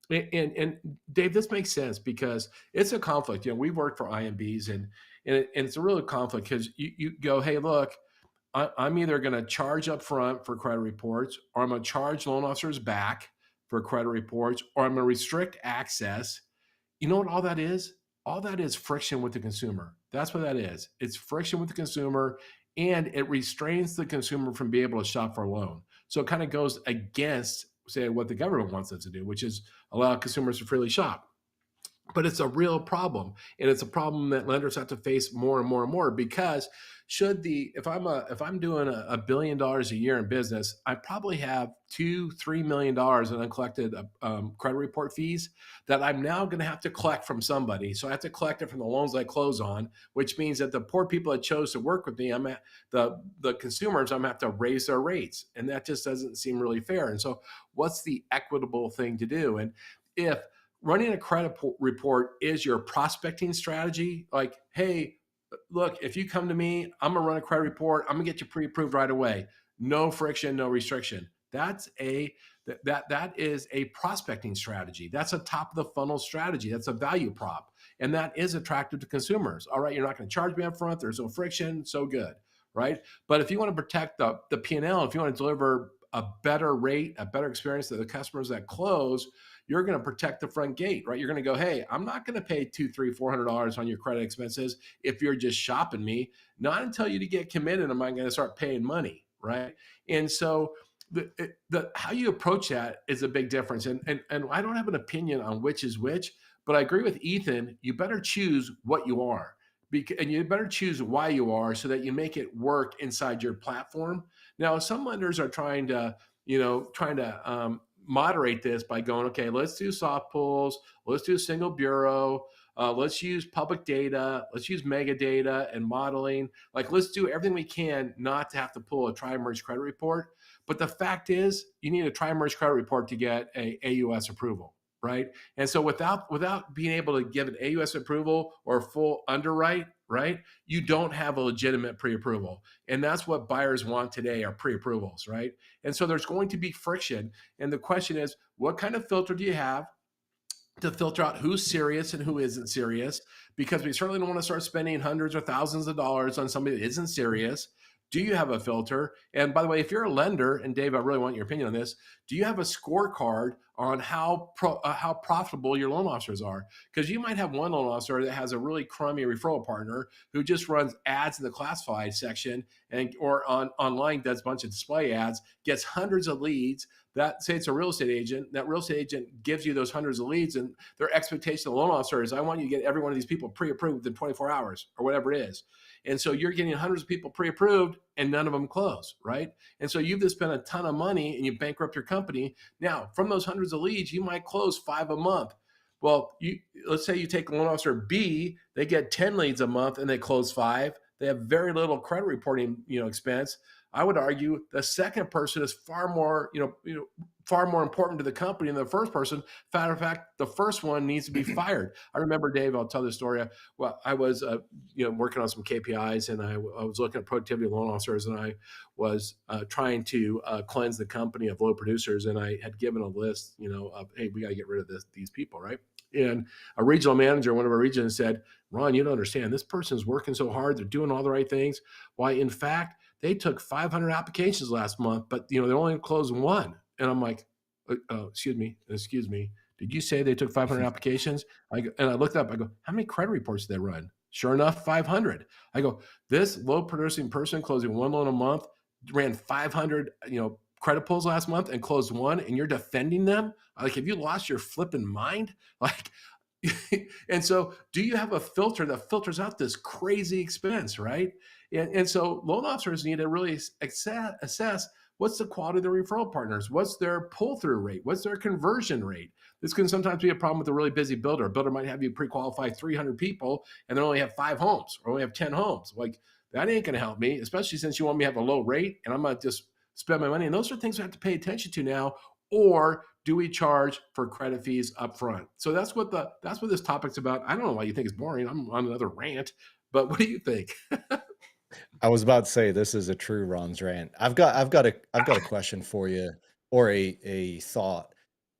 And Dave, this makes sense because it's a conflict. We work for IMBs, and it's a real conflict, because you go, hey, look, I'm either going to charge up front for credit reports, or I'm going to charge loan officers back for credit reports, or I'm going to restrict access. You know what all that is? All that is friction with the consumer. That's what that is. It's friction with the consumer, and it restrains the consumer from being able to shop for a loan. So it kind of goes against, say, what the government wants us to do, which is allow consumers to freely shop. but it's a real problem, and it's a problem that lenders have to face more and more and more. Because if I'm doing $1 billion a year in business, I probably have $2-3 million in uncollected credit report fees that I'm now going to have to collect from somebody. So I have to collect it from the loans I close on, which means that the poor people that chose to work with me, the consumers, I'm going to have to raise their rates, and that just doesn't seem really fair. And so, what's the equitable thing to do? And if running a credit report is your prospecting strategy, like, hey, look, if you come to me, I'm gonna run a credit report, I'm gonna get you pre-approved right away, no friction, no restriction. That is a prospecting strategy. That's a top of the funnel strategy. That's a value prop, and that is attractive to consumers. All right, you're not going to charge me up front. There's no friction. So good, right? But if you want to protect the P&L, if you want to deliver a better rate, a better experience to the customers that close, you're going to protect the front gate, right? You're going to go, hey, I'm not going to pay $200, $300, $400 on your credit expenses if you're just shopping me. Not until you get committed am I going to start paying money, right? And so the how you approach that is a big difference. And I don't have an opinion on which is which, but I agree with Ethan. You better choose what you are, and you better choose why you are, so that you make it work inside your platform. Now, some lenders are trying to moderate this by going, okay, let's do soft pulls, let's do single bureau, let's use public data, let's use mega data and modeling. Like, let's do everything we can not to have to pull a tri-merge credit report. But the fact is, you need a tri-merge credit report to get a AUS approval, right? And so without being able to give an AUS approval or a full underwrite, right, you don't have a legitimate pre-approval. And that's what buyers want today, are pre-approvals, right? And so there's going to be friction. And the question is, what kind of filter do you have to filter out who's serious and who isn't serious? Because we certainly don't want to start spending hundreds or thousands of dollars on somebody that isn't serious. Do you have a filter? And by the way, if you're a lender, and Dave, I really want your opinion on this, do you have a scorecard on how profitable your loan officers are? Because you might have one loan officer that has a really crummy referral partner who just runs ads in the classified section, or online does a bunch of display ads, gets hundreds of leads. That, say it's a real estate agent, that real estate agent gives you those hundreds of leads, and their expectation of the loan officer is, I want you to get every one of these people pre-approved in 24 hours or whatever it is. And so you're getting hundreds of people pre-approved and none of them close, right? And so you've just spent a ton of money and you bankrupt your company. Now, from those hundreds of leads, you might close 5 a month. Well, let's say you take loan officer B, they get 10 leads a month and they close 5. They have very little credit reporting, expense. I would argue the second person is far more important to the company than the first person. Matter of fact, the first one needs to be fired. I remember, Dave, I'll tell this story. Well, I was, working on some KPIs, and I was looking at productivity of loan officers, and I was trying to cleanse the company of low producers. And I had given a list, of, hey, we got to get rid of these people, right? And a regional manager, one of our regions, said, Ron, you don't understand. This person's working so hard. They're doing all the right things. Why, in fact, they took 500 applications last month, but they only closed 1. And I'm like, excuse me. Did you say they took 500 applications? And I looked up, I go, how many credit reports did they run? Sure enough, 500. I go, this low producing person closing 1 loan a month ran 500, credit pulls last month and closed 1, and you're defending them? Like, have you lost your flipping mind? Like, and so do you have a filter that filters out this crazy expense, right? And so loan officers need to really assess what's the quality of the referral partners, what's their pull-through rate, what's their conversion rate. This can sometimes be a problem with a really busy builder. A builder might have you pre-qualify 300 people and they only have 5 homes or only have 10 homes. Like, that ain't going to help me, especially since you want me to have a low rate and I'm going to just spend my money. And those are things we have to pay attention to now. Or do we charge for credit fees up front? So that's what this topic's about. I don't know why you think it's boring. I'm on another rant, but what do you think? I was about to say, this is a true Ron's rant. I've got a question for you, or a thought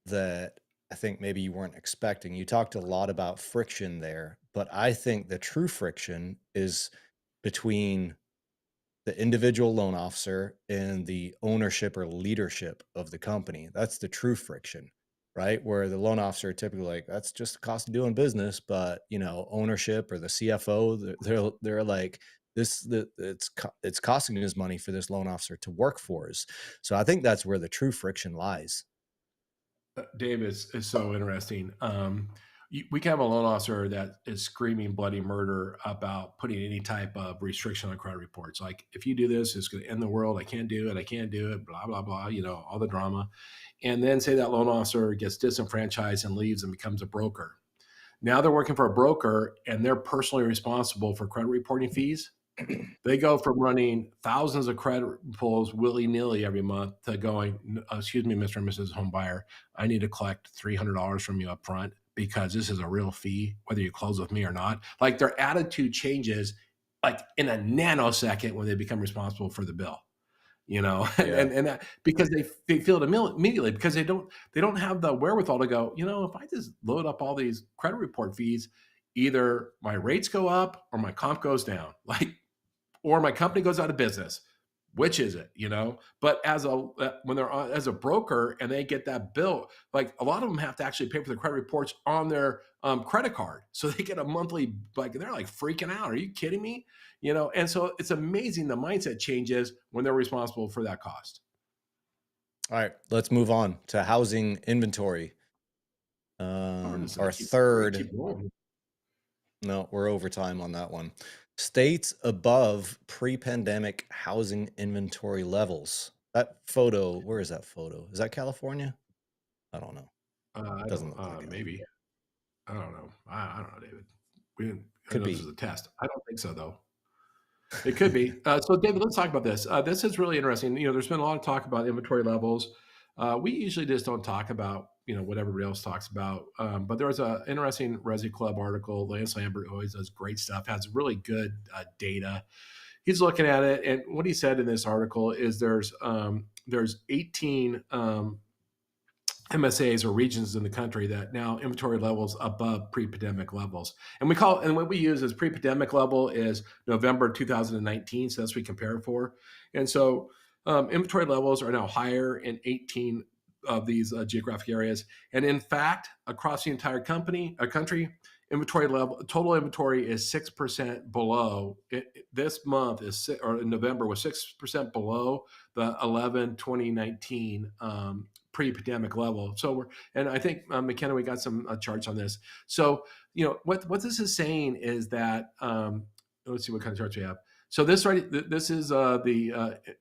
that I think maybe you weren't expecting. You talked a lot about friction there, but I think the true friction is between the individual loan officer and the ownership or leadership of the company. That's the true friction, right? Where the loan officer typically like, that's just the cost of doing business, but ownership or the CFO, they're like, it's costing us money for this loan officer to work for us. So I think that's where the true friction lies. Dave is so interesting. we can have a loan officer that is screaming bloody murder about putting any type of restriction on credit reports. Like, if you do this, it's going to end the world. I can't do it. I can't do it. Blah, blah, blah, all the drama. And then say that loan officer gets disenfranchised and leaves and becomes a broker. Now they're working for a broker and they're personally responsible for credit reporting fees. They go from running thousands of credit pulls willy-nilly every month to going, excuse me, Mr. and Mrs. Home Buyer, I need to collect $300 from you up front because this is a real fee, whether you close with me or not. Like, their attitude changes like in a nanosecond when they become responsible for the bill. And that, because they feel it immediately, because they don't have the wherewithal to go, if I just load up all these credit report fees, either my rates go up or my comp goes down, or my company goes out of business. Which is it, But when they're as a broker and they get that bill, like, a lot of them have to actually pay for the credit reports on their credit card, so they get a monthly. Like, they're like freaking out. Are you kidding me? And so it's amazing the mindset changes when they're responsible for that cost. All right, let's move on to housing inventory. Our third. No, we're over time on that one. States above pre-pandemic housing inventory levels. That photo, where is that photo? Is that California? I don't know. Doesn't look like it. Maybe. I don't know. I don't know, David. We didn't. Could be. This is a test. I don't think so, though. It could be. So, David, let's talk about this. This is really interesting. There's been a lot of talk about inventory levels. We usually just don't talk about what everybody else talks about. But there was an interesting Resi Club article. Lance Lambert always does great stuff, has really good data. He's looking at it, and what he said in this article is there's 18 MSAs or regions in the country that now inventory levels above pre-pandemic levels. And what we use as pre-pandemic level is November 2019. So that's what we compare it for. And so inventory levels are now higher in 18 of these geographic areas. And in fact, across the entire country, inventory level, total inventory is 6% below. This month or in November was 6% below the 2019 pre-pandemic level. So and I think McKenna, we got some charts on this. So what this is saying is that let's see what kind of charts we have. So this is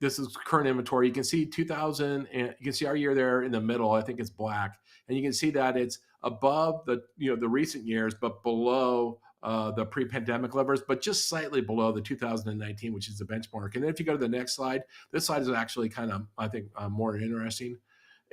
this is current inventory. You can see 2000, and you can see our year there in the middle. I think it's black, and you can see that it's above the the recent years, but below the pre-pandemic levels, but just slightly below the 2019, which is the benchmark. And then if you go to the next slide, this slide is actually kind of, I think, more interesting.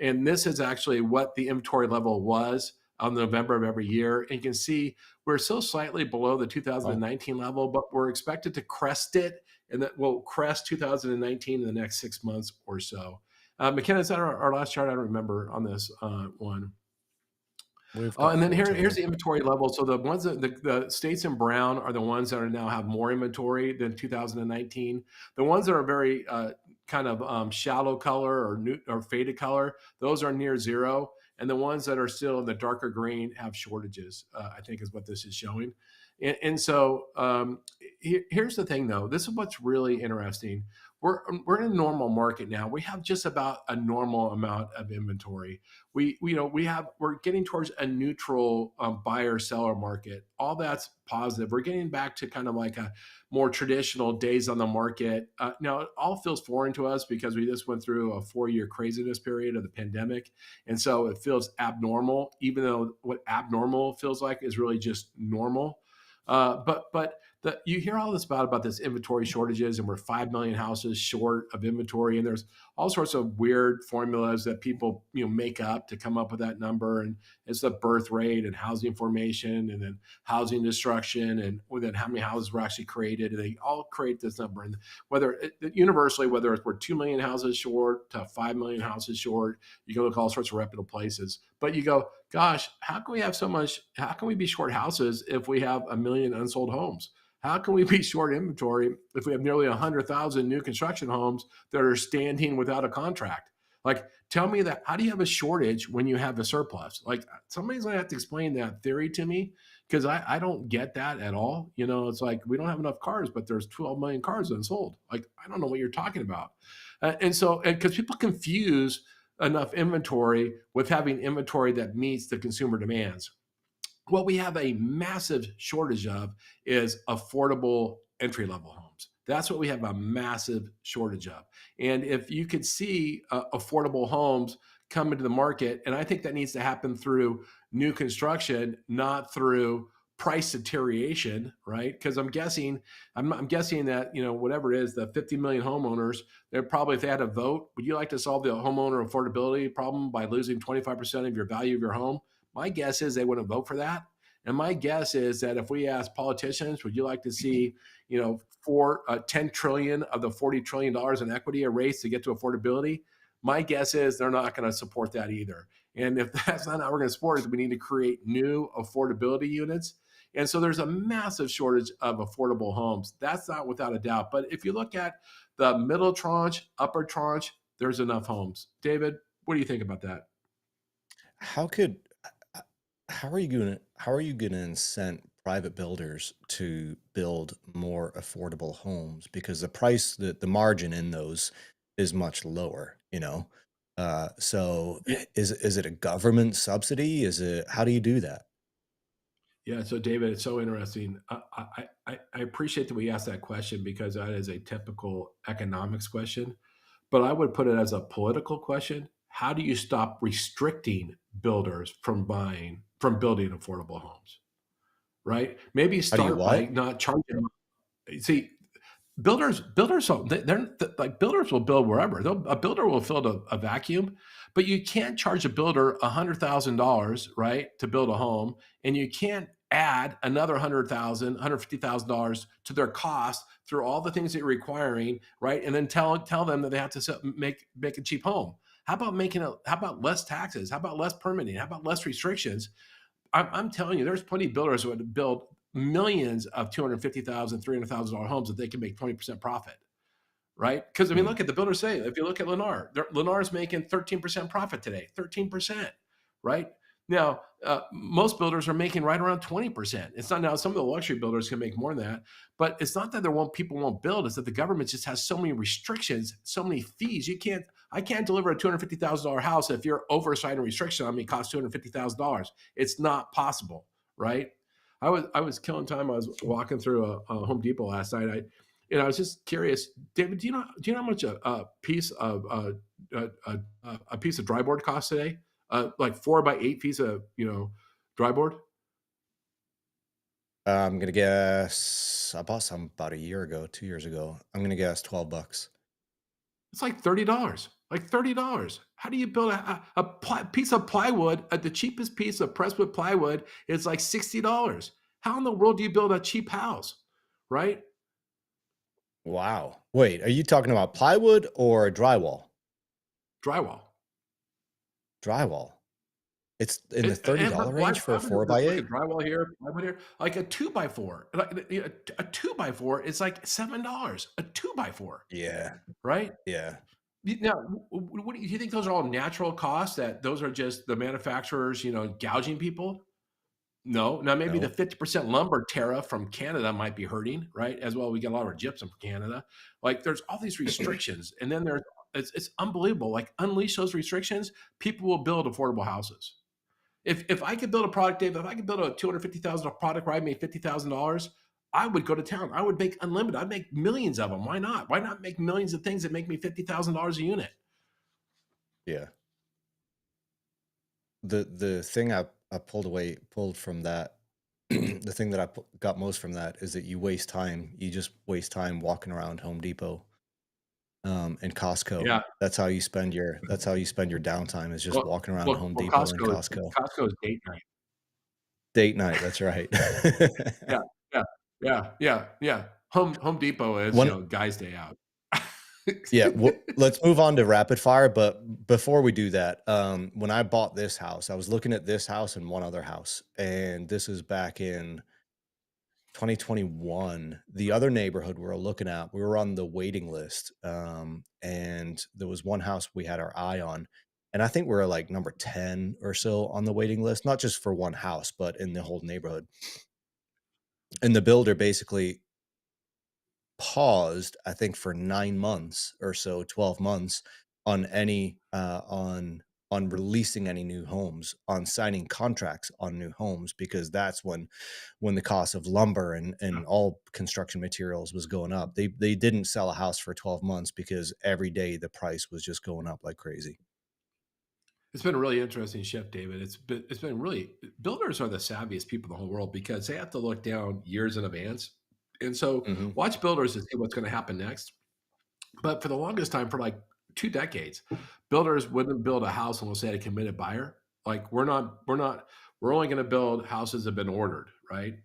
And this is actually what the inventory level was on November of every year. And you can see we're still slightly below the 2019 level, but we're expected to crest it, and that we'll crest 2019 in the next 6 months or so. McKenna, is that our last chart? I don't remember on this one. And then here's the inventory level. So the ones that the states in brown are the ones that are now have more inventory than 2019. The ones that are very kind of shallow color or faded color, those are near zero. And the ones that are still in the darker green have shortages, I think is what this is showing. And so here's the thing, though. This is what's really interesting. We're in a normal market now. We have just about a normal amount of inventory. We're getting towards a neutral buyer seller market. All that's positive. We're getting back to kind of like a more traditional days on the market. Now it all feels foreign to us because we just went through a 4-year craziness period of the pandemic, and so it feels abnormal, even though what abnormal feels like is really just normal. But you hear all this about this inventory shortages, and we're 5 million houses short of inventory, and there's all sorts of weird formulas that people make up to come up with that number, and it's the birth rate and housing formation, and then housing destruction, and then how many houses were actually created, and they all create this number. And universally, whether we're 2 million houses short to 5 million houses short, you can look all sorts of reputable places. But you go, gosh, how can we have so much? How can we be short houses if we have 1 million unsold homes? How can we be short inventory if we have nearly 100,000 new construction homes that are standing without a contract? Like, tell me that. How do you have a shortage when you have a surplus? Like, somebody's going to have to explain that theory to me, because I don't get that at all. It's like we don't have enough cars, but there's 12 million cars unsold. Like, I don't know what you're talking about. And because people confuse enough inventory with having inventory that meets the consumer demands. What we have a massive shortage of is affordable entry level homes. That's what we have a massive shortage of. And if you could see affordable homes come into the market, and I think that needs to happen through new construction, not through price deterioration, right? Because I'm guessing that whatever it is, the 50 million homeowners, they're probably, if they had a vote, would you like to solve the homeowner affordability problem by losing 25% of your value of your home? My guess is they wouldn't vote for that. And my guess is that if we ask politicians, would you like to see, 10 trillion of the $40 trillion in equity erased to get to affordability? My guess is they're not going to support that either. And if that's not how we're going to support it, we need to create new affordability units. And so there's a massive shortage of affordable homes. That's not without a doubt. But if you look at the middle tranche, upper tranche, there's enough homes. David, what do you think about that? How could how are you going to incent private builders to build more affordable homes, because the margin in those is much lower, so is it a government subsidy? How do you do that? Yeah, so David, it's so interesting. I appreciate that we asked that question, because that is a typical economics question, but I would put it as a political question. How do you stop restricting builders from building affordable homes? Right? Maybe How do you start by what? not charging them. See, builders like, builders will build wherever. A builder will fill a vacuum, but you can't charge a builder $100,000, right, to build a home, and you can't add another $150,000 to their cost through all the things that you're requiring, right, and then tell them that they have to make a cheap home. How about less taxes? How about less permitting? How about less restrictions? I'm telling you, there's plenty of builders who would build millions of $250,000, $300,000 homes that they can make 20% profit, right? Because I mean, Mm. look at the builders say. If you look at Lennar, Lennar's making 13% profit today, 13%, right? Now, most builders are making right around 20%. It's not now. Some of the luxury builders can make more than that, but it's not that people won't build. It's that the government just has so many restrictions, so many fees. I can't deliver a $250,000 house if you're oversight and restriction on me costs $250,000. It's not possible, right? I was killing time. I was walking through a Home Depot last night. I was just curious, David. Do you know how much a piece of a piece of drywall costs today? Like 4x8 piece of drywall. I'm gonna guess I bought some about a year ago, 2 years ago. I'm gonna guess $12. It's like $30. Like $30. How do you build piece of plywood? The cheapest piece of presswood plywood is like $60. How in the world do you build a cheap house, right? Wow. Wait, are you talking about plywood or drywall? Drywall. Drywall. It's in the But $30 range for a I would 4 just by look at 8 drywall here, plywood here, like a 2x4. Like, a 2x4 is like $7. A 2x4, Yeah. right? Yeah. Now, what do you think? Those are all natural costs, that those are just the manufacturers, gouging people? No. Now, maybe the No. 50% lumber tariff from Canada might be hurting, right? As well, we get a lot of our gypsum from Canada. Like, there's all these restrictions, and then it's unbelievable. Like, unleash those restrictions, people will build affordable houses. If I could build a product, Dave, if I could build a $250,000 product where I made $50,000, I would go to town. I would make unlimited. I'd make millions of them. Why not? Why not make millions of things that make me $50,000 a unit? Yeah. The thing I pulled from that, the thing that got most from that is that you waste time. You just waste time walking around Home Depot, and Costco. Yeah. That's how you spend your downtime, is just Well, walking around Home Depot and Costco Costco. Costco is date night. Date night, that's right. Yeah, yeah, yeah. Home Depot is, One guys' day out. Yeah, well, let's move on to rapid fire, but before we do that, when I bought this house, I was looking at this house and one other house, and this is back in 2021. The other neighborhood we were looking at, we were on the waiting list, and there was one house we had our eye on, and I think we are like number 10 or so on the waiting list, not just for one house, but in the whole neighborhood. And the builder basically paused, I think, for 9 months or so, 12 months on on releasing any new homes, on signing contracts on new homes, because that's when the cost of lumber and all construction materials was going up. They didn't sell a house for 12 months because every day the price was just going up like crazy. It's been a really interesting shift, David. It's been really, builders are the savviest people in the whole world because they have to look down years in advance. And so Hmm. watch builders to see what's going to happen next. But for the longest time, for like 2 decades, builders wouldn't build a house unless they had a committed buyer. Like we're only going to build houses that have been ordered, right?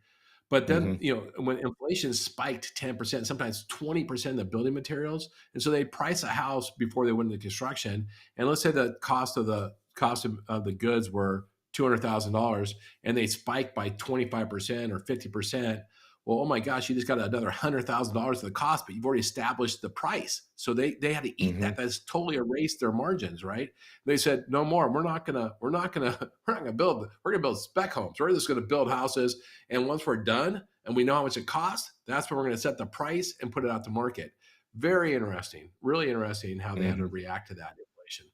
But then, Hmm. when inflation spiked 10%, sometimes 20% of the building materials, and so they price a house before they went into construction. And let's say the cost of the goods were $200,000, and they spike by 25% or 50%. Well, oh my gosh, you just got another $100,000 of the cost, but you've already established the price. So they had to eat Hmm. that. That's totally erased their margins, right? They said, no more. We're not gonna build. We're gonna build spec homes. We're just gonna build houses, and once we're done and we know how much it costs, that's when we're gonna set the price and put it out to market. Very interesting, really interesting how they had to Hmm. react to that inflation.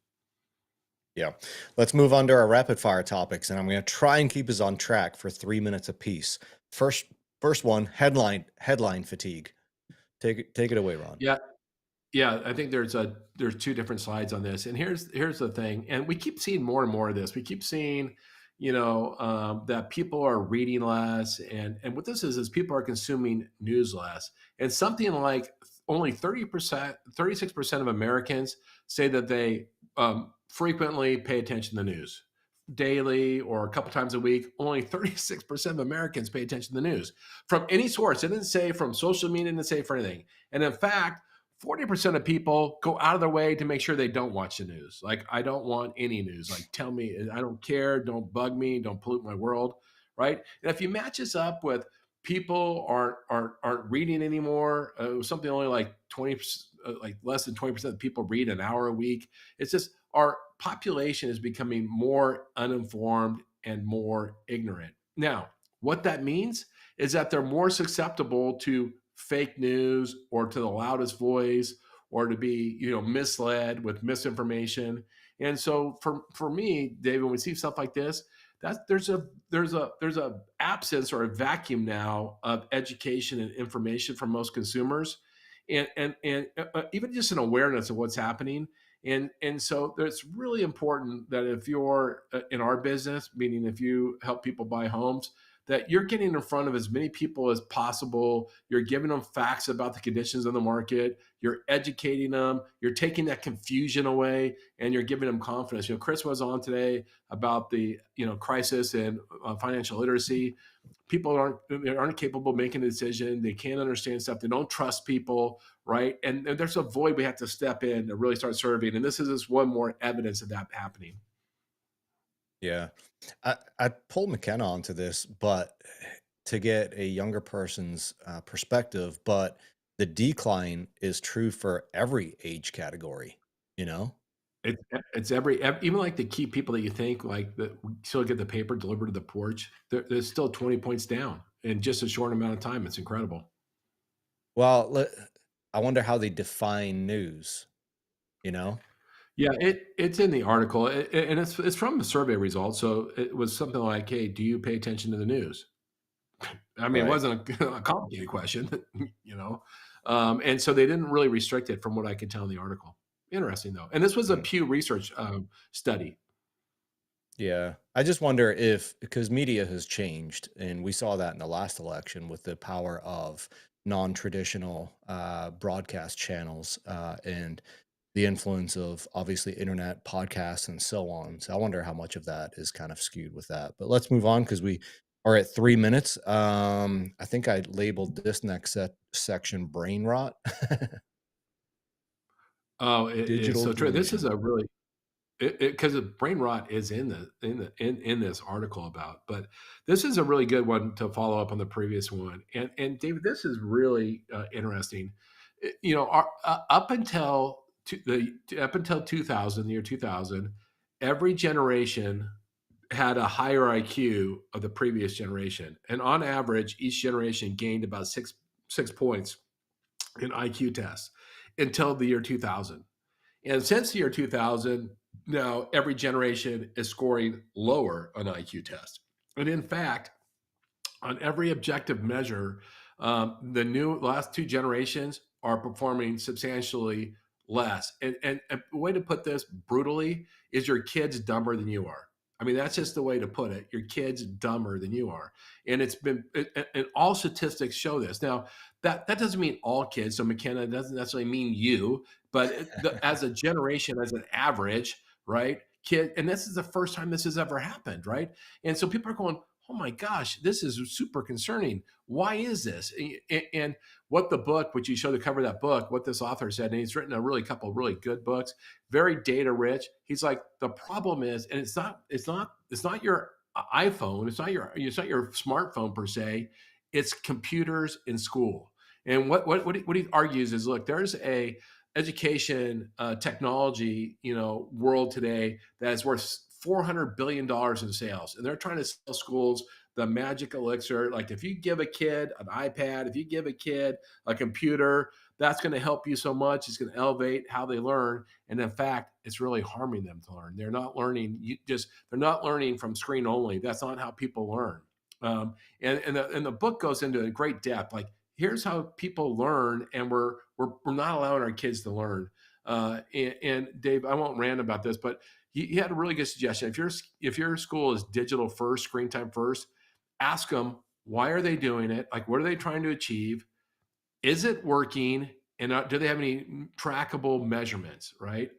Yeah. Let's move on to our rapid fire topics, and I'm going to try and keep us on track for 3 minutes apiece. First, first one, headline fatigue. Take it away, Ron. Yeah, yeah, I think there's two different slides on this, and here's the thing, and we keep seeing more and more of this. We keep seeing, that people are reading less, and what this is people are consuming news less, and something like only 30%, 36% of Americans say that they frequently pay attention to the news daily or a couple times a week. Only 36% of Americans pay attention to the news from any source. It didn't say from social media, it didn't say for anything. And in fact, 40% of people go out of their way to make sure they don't watch the news. Like, I don't want any news. Like, tell me, I don't care. Don't bug me. Don't pollute my world. Right. And if you match this up with people aren't reading anymore, it was something only like 20, like less than 20% of people read an hour a week. It's just our population is becoming more uninformed and more ignorant. Now, what that means is that they're more susceptible to fake news or to the loudest voice or to be misled with misinformation. And so for me, David, when we see stuff like this, that's there's a absence or a vacuum now of education and information from most consumers, and even just an awareness of what's happening. And so it's really important that if you're in our business, meaning if you help people buy homes, that you're getting in front of as many people as possible. You're giving them facts about the conditions of the market. You're educating them. You're taking that confusion away, and you're giving them confidence. Chris was on today about the crisis in financial literacy. People aren't capable of making a decision. They can't understand stuff. They don't trust people, right? And there's a void we have to step in to really start serving. And this is just one more evidence of that happening. Yeah. I'd pull McKenna onto this, but to get a younger person's perspective, but the decline is true for every age category, you know? It's even like the key people that you think like that still get the paper delivered to the porch. There's still 20 points down in just a short amount of time. It's incredible. Well, I wonder how they define news, you know? Yeah, it's in the article, and it's from the survey results. So it was something like, "Hey, do you pay attention to the news?" I mean, it Right. wasn't a complicated question, you know, and so they didn't really restrict it, from what I could tell in the article. Interesting though, and this was a Mm. Pew Research study. Yeah. I just wonder if, because media has changed, and we saw that in the last election with the power of non-traditional broadcast channels and the influence of obviously internet podcasts and so on. So I wonder how much of that is kind of skewed with that. But let's move on because we are at 3 minutes. I think I labeled this next section brain rot. Oh, it is Digital so true. This is delusion. a really because the brain rot is in this article about, but this is a really good one to follow up on the previous one. And David, this is really interesting. Up until up until 2000, the year 2000, every generation had a higher IQ of the previous generation, and on average, each generation gained about six points in IQ tests until the year 2000. And since the year 2000, Now, every generation is scoring lower on IQ tests. And in fact, on every objective measure, the last two generations are performing substantially less. And a way to put this brutally is your kid's dumber than you are. I mean, that's just the way to put it. Your kid's dumber than you are, and and all statistics show this. Now, that doesn't mean all kids. So McKenna doesn't necessarily mean you, but as a generation, as an average, right? Kid, and this is the first time this has ever happened, right? And so people are going, oh my gosh, this is super concerning. Why is this? And what the book, which you show the cover of that book, what this author said, and he's written a really couple of really good books, very data rich. He's like, the problem is, and it's not your iPhone, it's not your smartphone per se, it's computers in school. And what he argues is, look, there's a education technology world today that is worth $400 billion in sales. And they're trying to sell schools the magic elixir. Like if you give a kid an iPad, if you give a kid a computer, that's going to help you so much. It's going to elevate how they learn. And in fact, it's really harming them to learn. They're not learning. They're not learning from screen only. That's not how people learn. And the book goes into a great depth. Like here's how people learn, and we're not allowing our kids to learn. And Dave, I won't rant about this, but he had a really good suggestion. If your school is digital first, screen time first, ask them, why are they doing it? Like, what are they trying to achieve? Is it working? And do they have any trackable measurements? Right.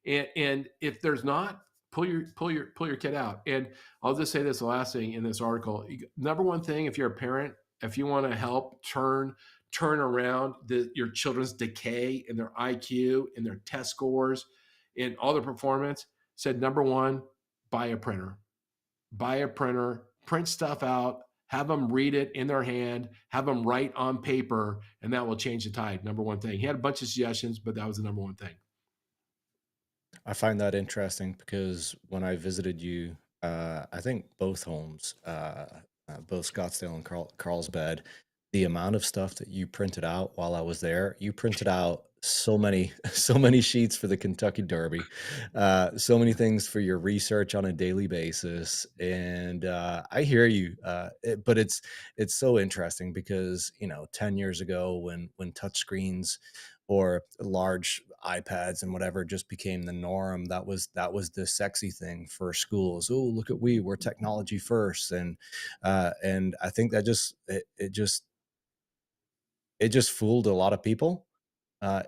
And if there's not, pull your kid out. And I'll just say this, the last thing in this article, number one thing, if you're a parent, if you want to help turn around your children's decay in their IQ, in their test scores, in all their performance, said number one, buy a printer, print stuff out, have them read it in their hand, have them write on paper, and that will change the tide. Number one thing. He had a bunch of suggestions, but that was the number one thing. I find that interesting because when I visited you, I think both homes, both Scottsdale and Carlsbad, the amount of stuff that you printed out while I was there, you printed out so many, so many sheets for the Kentucky Derby, so many things for your research on a daily basis. And I hear you, but it's so interesting because 10 years ago when touchscreens or large iPads and whatever just became the norm. That was the sexy thing for schools. Oh, look at we're technology first, and I think that it just fooled a lot of people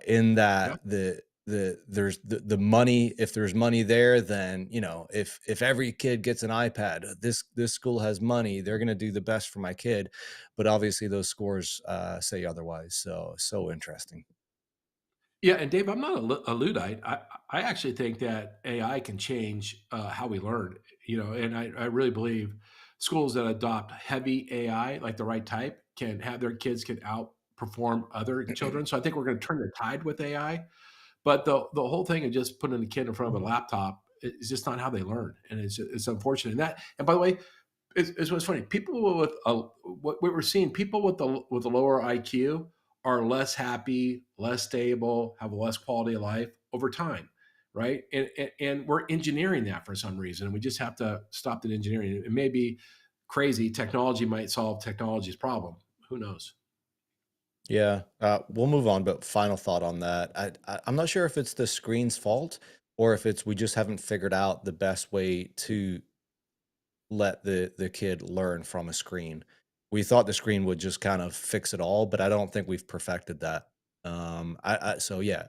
in Yeah. that there's the money. If there's money there, then if every kid gets an iPad, this school has money. They're going to do the best for my kid, but obviously those scores say otherwise. So interesting. Yeah, and Dave, I'm not a Luddite. I actually think that AI can change how we learn. And I really believe schools that adopt heavy AI, like the right type, can have their kids can outperform other children. So I think we're going to turn the tide with AI. But the whole thing of just putting a kid in front of a laptop is just not how they learn, and it's unfortunate. And by the way, it's what's funny. People with what we're seeing, people with the lower IQ are less happy, less stable, have a less quality of life over time, right? And we're engineering that for some reason. We just have to stop that engineering. It may be crazy. Technology might solve technology's problem. Who knows? Yeah, we'll move on, but final thought on that. I'm not sure if it's the screen's fault or if it's we just haven't figured out the best way to let the kid learn from a screen. We thought the screen would just kind of fix it all, but I don't think we've perfected that. So yeah,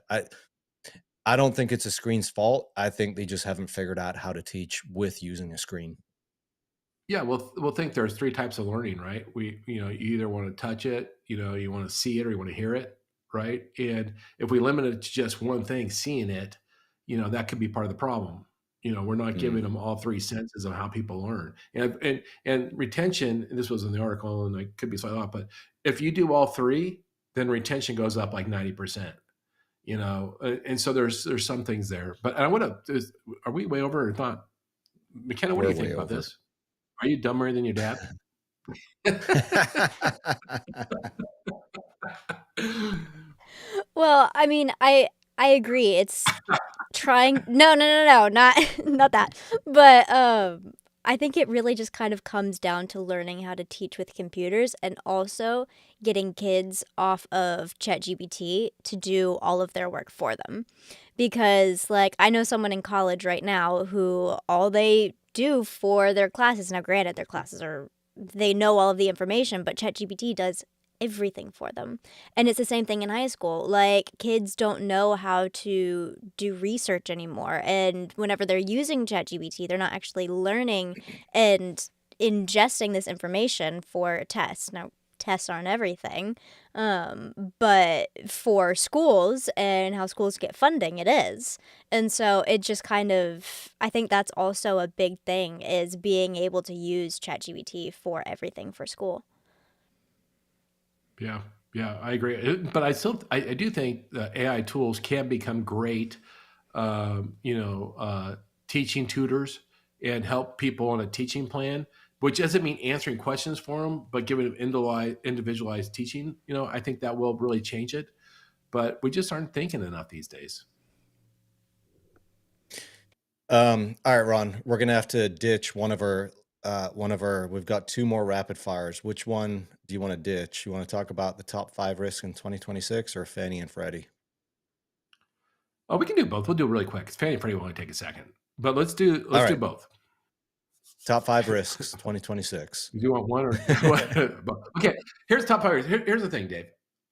I don't think it's a screen's fault. I think they just haven't figured out how to teach with using a screen. Yeah, well, we'll think there's three types of learning, right? You either want to touch it, you want to see it, or you want to hear it, right? And if we limit it to just one thing, seeing it, that could be part of the problem. We're not giving Mm. them all three senses of how people learn, and retention. And this was in the article, and I could be slightly off, but if you do all three, then retention goes up like 90%. And so there's some things there, but I want to. Are we way over or not? McKenna, what do We're you think way about over. this? Are you dumber than your dad? Well, I mean, I agree. It's trying no, not not that. But I think it really just kind of comes down to learning how to teach with computers and also getting kids off of ChatGPT to do all of their work for them. Because like I know someone in college right now who all they do for their classes, now granted their classes are they know all of the information, but ChatGPT does everything for them. And it's the same thing in high school. Like kids don't know how to do research anymore. And whenever they're using ChatGPT, they're not actually learning and ingesting this information for tests. Now, tests aren't everything, but for schools and how schools get funding, it is. And so it just kind of, I think that's also a big thing is being able to use ChatGPT for everything for school. Yeah, yeah, I agree. But I do think AI tools can become great, you know, teaching tutors and help people on a teaching plan, which doesn't mean answering questions for them, but giving them individualized teaching. You know, I think that will really change it. But we just aren't thinking enough these days. All right, Ron, we're gonna have to ditch one of our. We've got two more rapid fires. Which one do you want to ditch? You want to talk about the top 5 risks in 2026 or Fannie and Freddie? Oh, we can do both. We'll do it really quick. Fannie Freddie will only take a second, but let's All do right, both. top 5 risks 2026. You do want one or okay? Here's top five. Here's the thing, Dave.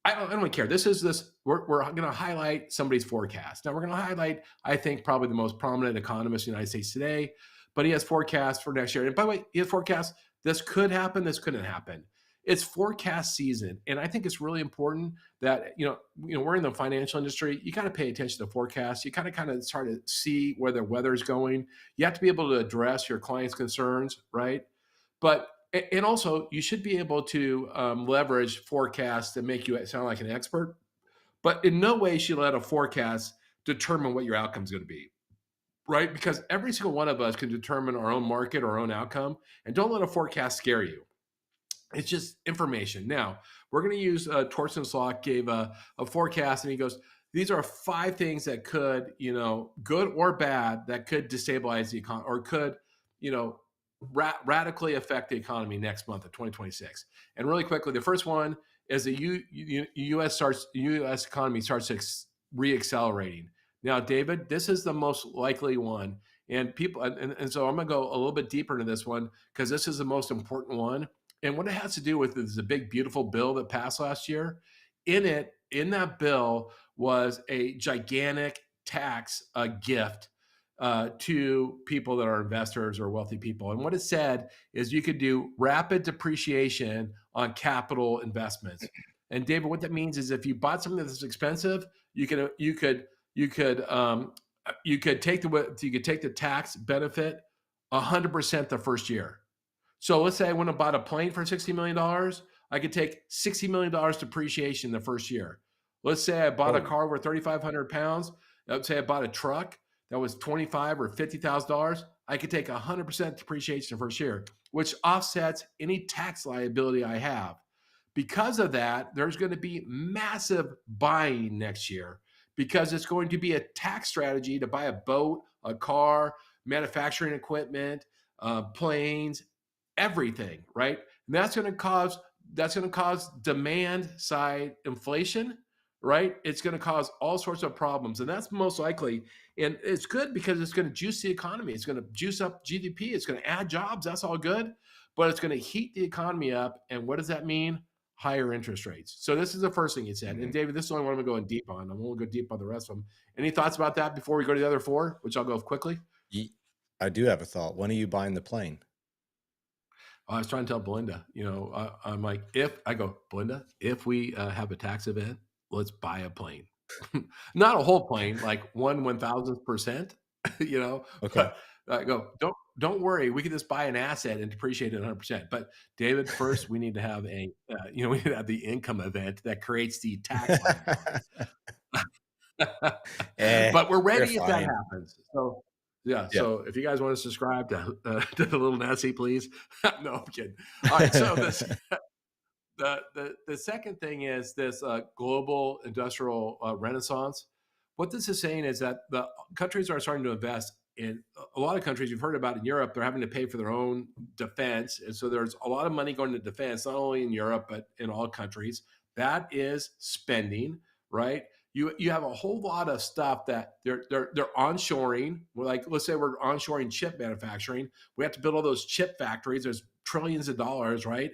I don't really care. We're going to highlight somebody's forecast. Now we're going to highlight, I think, probably the most prominent economist in the United States today. But he has forecasts for next year. And by the way, he has forecasts. This could happen. This couldn't happen. It's forecast season, and I think it's really important that we're in the financial industry. You got to pay attention to forecasts. You kind of start to see where the weather's going. You have to be able to address your clients' concerns, right? But and also you should be able to leverage forecasts that make you sound like an expert. But in no way should you let a forecast determine what your outcome is going to be, right? Because every single one of us can determine our own market, our own outcome, and don't let a forecast scare you. It's just information. Now, we're going to use Torsten Slok gave a forecast, and he goes, these are 5 things that could, good or bad, that could destabilize the economy or could, radically affect the economy next month of 2026. And really quickly, the first one is the U.S. economy starts reaccelerating. Now, David, this is the most likely one. And people, and so I'm going to go a little bit deeper into this one because this is the most important one. And what it has to do with is a big, beautiful bill that passed last year. In that bill was a gigantic tax gift to people that are investors or wealthy people. And what it said is you could do rapid depreciation on capital investments. And David, what that means is if you bought something that's expensive, you could take the tax benefit 100% the first year. So let's say I went and bought a plane for $60 million. I could take $60 million depreciation the first year. Let's say I bought a car worth 3,500 pounds. Let's say I bought a truck that was $25,000 or $50,000. I could take 100% depreciation the first year, which offsets any tax liability I have. Because of that, there's going to be massive buying next year because it's going to be a tax strategy to buy a boat, a car, manufacturing equipment, planes, everything, right? And that's going to cause demand side inflation, right? It's going to cause all sorts of problems, and that's most likely. And it's good because it's going to juice the economy. It's going to juice up GDP. It's going to add jobs. That's all good, but it's going to heat the economy up. And what does that mean? Higher interest rates. So this is the first thing he said. And David, this is the only one I'm going deep on. I won't go deep on the rest of them. Any thoughts about that before we go to the other 4, which I'll go quickly? I do have a thought. When are you buying the plane? I was trying to tell Belinda, I'm like, Belinda, if we have a tax event, let's buy a plane. Not a whole plane, like 1/1000%, Okay. But I go, don't worry. We can just buy an asset and depreciate it 100%. But David, first we need to have we need to have the income event that creates the tax liability. But we're ready if that happens. So yeah. So if you guys want to subscribe to the Little Nessie, please. No, I'm kidding. All right. So the second thing is this global industrial renaissance, what this is saying is that the countries are starting to invest in a lot of countries you've heard about in Europe. They're having to pay for their own defense. And so there's a lot of money going to defense, not only in Europe, but in all countries. That is spending, right? You have a whole lot of stuff that they're onshoring. Like, let's say we're onshoring chip manufacturing. We have to build all those chip factories. There's trillions of dollars, right?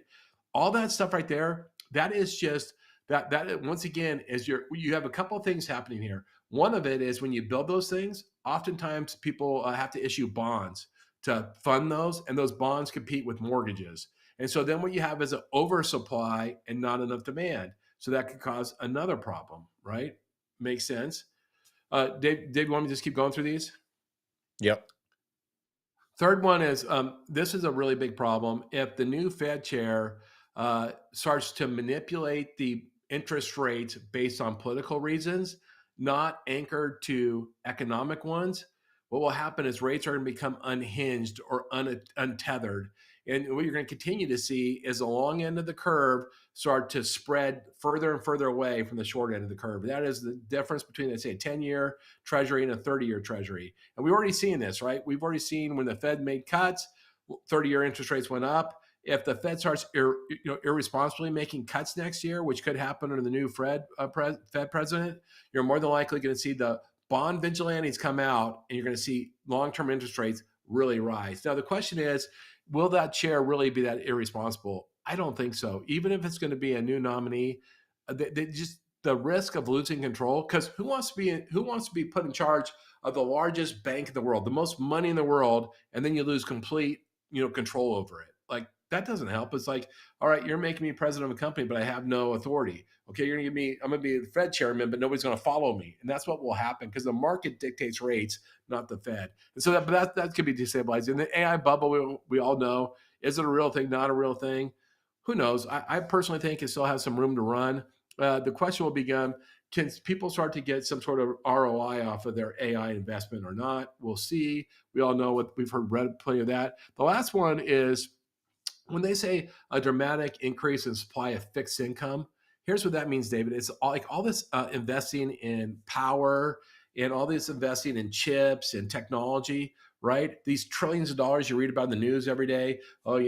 All that stuff right there. That is just that once again is you have a couple of things happening here. One of it is when you build those things, oftentimes people have to issue bonds to fund those, and those bonds compete with mortgages. And so then what you have is an oversupply and not enough demand. So that could cause another problem, right? Makes sense. Dave, you want me to just keep going through these? Yep. Third one is this is a really big problem. If the new Fed chair starts to manipulate the interest rates based on political reasons, not anchored to economic ones, what will happen is rates are going to become unhinged or untethered. And what you're going to continue to see is the long end of the curve start to spread further and further away from the short end of the curve. That is the difference between, let's say, a 10-year treasury and a 30-year treasury. And we've already seen this, right? We've already seen when the Fed made cuts, 30-year interest rates went up. If the Fed starts irresponsibly making cuts next year, which could happen under the new Fed president, you're more than likely going to see the bond vigilantes come out, and you're going to see long-term interest rates really rise. Now, the question is, will that chair really be that irresponsible? I don't think so. Even if it's going to be a new nominee, just the risk of losing control, because who wants to be put in charge of the largest bank in the world, the most money in the world, and then you lose complete control over it? Like, that doesn't help. It's like, all right, you're making me president of a company, but I have no authority. Okay, I'm going to be the Fed chairman, but nobody's going to follow me. And that's what will happen because the market dictates rates, not the Fed. And so that could be destabilizing. And the AI bubble, we all know, is it a real thing, not a real thing? Who knows? I personally think it still has some room to run. The question will become, can people start to get some sort of ROI off of their AI investment or not? We'll see. We all know what we've read plenty of that. The last one is, when they say a dramatic increase in supply of fixed income, here's what that means, David. It's all this investing in power and all this investing in chips and technology, right? These trillions of dollars you read about in the news every day. Oh,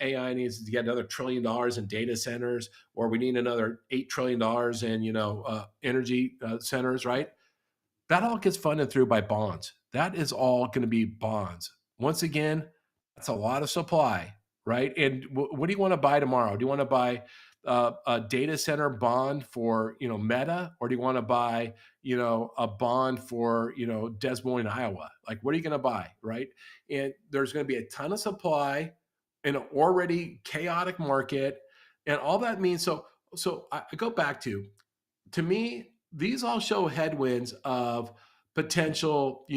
AI needs to get another $1 trillion in data centers, or we need another $8 trillion in, energy centers, right? That all gets funded through by bonds. That is all going to be bonds. Once again, that's a lot of supply. Right. And what do you want to buy tomorrow? Do you want to buy a data center bond for, Meta, or do you want to buy, a bond for, Des Moines, Iowa? Like, what are you going to buy? Right. And there's going to be a ton of supply in an already chaotic market. And all that means, so I go back to me, these all show headwinds of potential,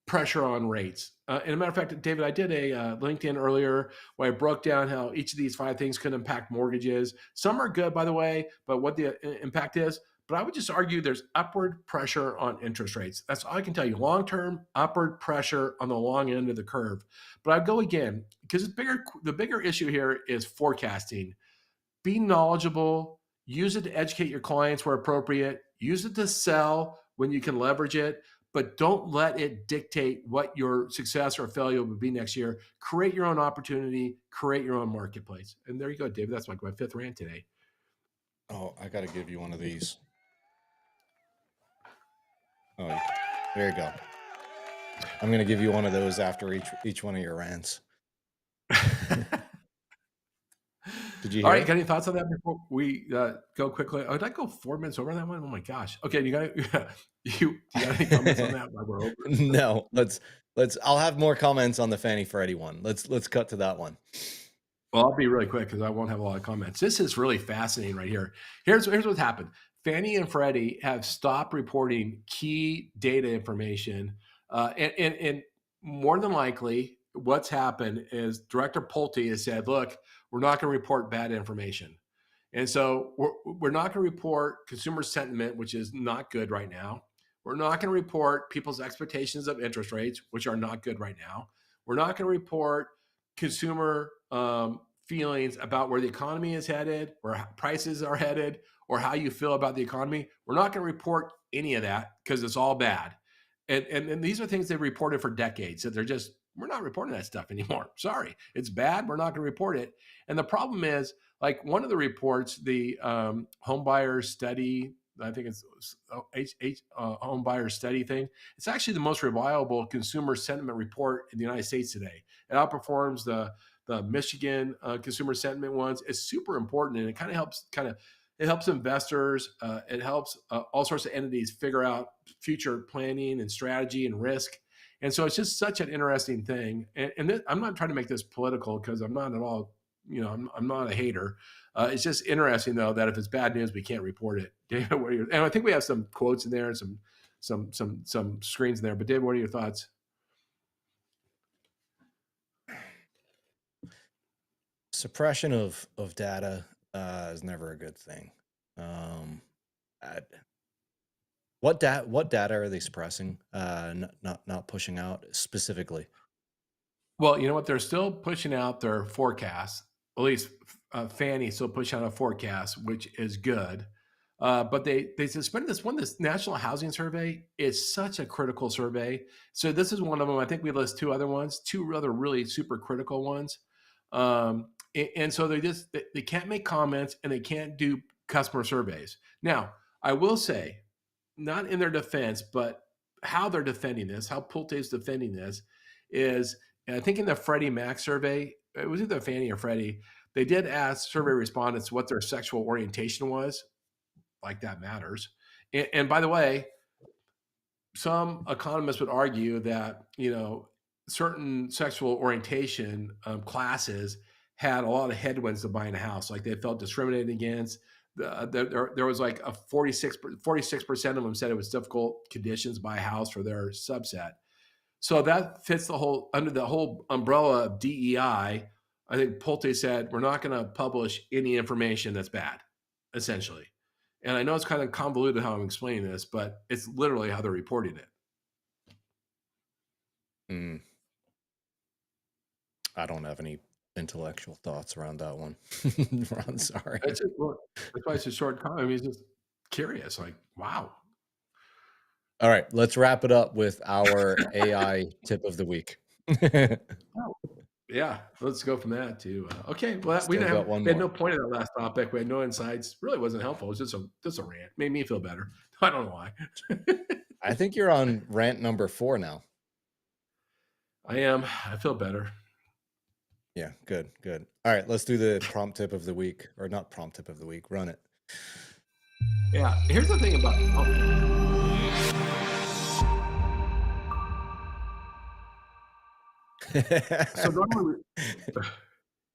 pressure on rates. And a matter of fact, David, I did a LinkedIn earlier where I broke down how each of these 5 things could impact mortgages. Some are good, by the way, but what the impact is. But I would just argue there's upward pressure on interest rates. That's all I can tell you. Long-term upward pressure on the long end of the curve. But I'd go again, because the bigger issue here is forecasting. Be knowledgeable. Use it to educate your clients where appropriate. Use it to sell when you can leverage it. But don't let it dictate what your success or failure will be next year. Create your own opportunity, create your own marketplace. And there you go, David. That's like my 5th rant today. Oh, I got to give you one of these. Oh, there you go. I'm going to give you one of those after each one of your rants. Did you hear? All right, got any thoughts on that before we go quickly? Oh, did I go 4 minutes over that one? Oh my gosh. Okay, you got any comments on that while we're over? No, let's. I'll have more comments on the Fannie Freddie one. Let's cut to that one. Well, I'll be really quick because I won't have a lot of comments. This is really fascinating right here. Here's what's happened. Fannie and Freddie have stopped reporting key data information, and more than likely, what's happened is Director Pulte has said, "Look, we're not going to report bad information." And so we're not going to report consumer sentiment, which is not good right now. We're not going to report people's expectations of interest rates, which are not good right now. We're not going to report consumer feelings about where the economy is headed, where prices are headed, or how you feel about the economy, we're not going to report any of that because it's all bad. And these are things they've reported for decades. So we're not reporting that stuff anymore. Sorry, it's bad. We're not going to report it. And the problem is, like one of the reports, the home buyer study, I think it's home buyer study thing. It's actually the most reliable consumer sentiment report in the United States today. It outperforms the Michigan consumer sentiment ones. It's super important, and it it helps investors. It helps all sorts of entities figure out future planning and strategy and risk. And so it's just such an interesting thing. And I'm not trying to make this political because I'm not at all, I'm not a hater. It's just interesting though that if it's bad news, we can't report it. David, and I think we have some quotes in there and some screens in there. But David, what are your thoughts? Suppression of data is never a good thing. What data are they suppressing? Not pushing out specifically. Well, you know what? They're still pushing out their forecasts. At least Fannie still pushing out a forecast, which is good. But they suspended this one. This National Housing Survey is such a critical survey. So this is one of them. I think we list two other ones, two other really super critical ones. And so they can't make comments and they can't do customer surveys. Now, I will say, not in their defense, but how they're defending this, how Pulte is defending this is, and I think in the Freddie Mac survey, it was either Fannie or Freddie, they did ask survey respondents what their sexual orientation was. Like that matters. And by the way, some economists would argue that, certain sexual orientation classes had a lot of headwinds to buying a house. Like they felt discriminated against. There was like a 46% of them said it was difficult conditions to buy a house for their subset. So that fits under the whole umbrella of DEI. I think Pulte said, we're not going to publish any information that's bad, essentially. And I know it's kind of convoluted how I'm explaining this, but it's literally how they're reporting it. I don't have any intellectual thoughts around that one. Ron, sorry. That's why it's a short comment. I mean, it's just curious, like, wow. All right, let's wrap it up with our AI tip of the week. Yeah, let's go from that to okay. Well, we had no point in that last topic. We had no insights. Really wasn't helpful. It was just a rant. Made me feel better. I don't know why. I think you're on rant number 4 now. I am. I feel better. Yeah, good. All right, let's do the prompt tip of the week, or not prompt tip of the week. Run it. Yeah, here's the thing about so normally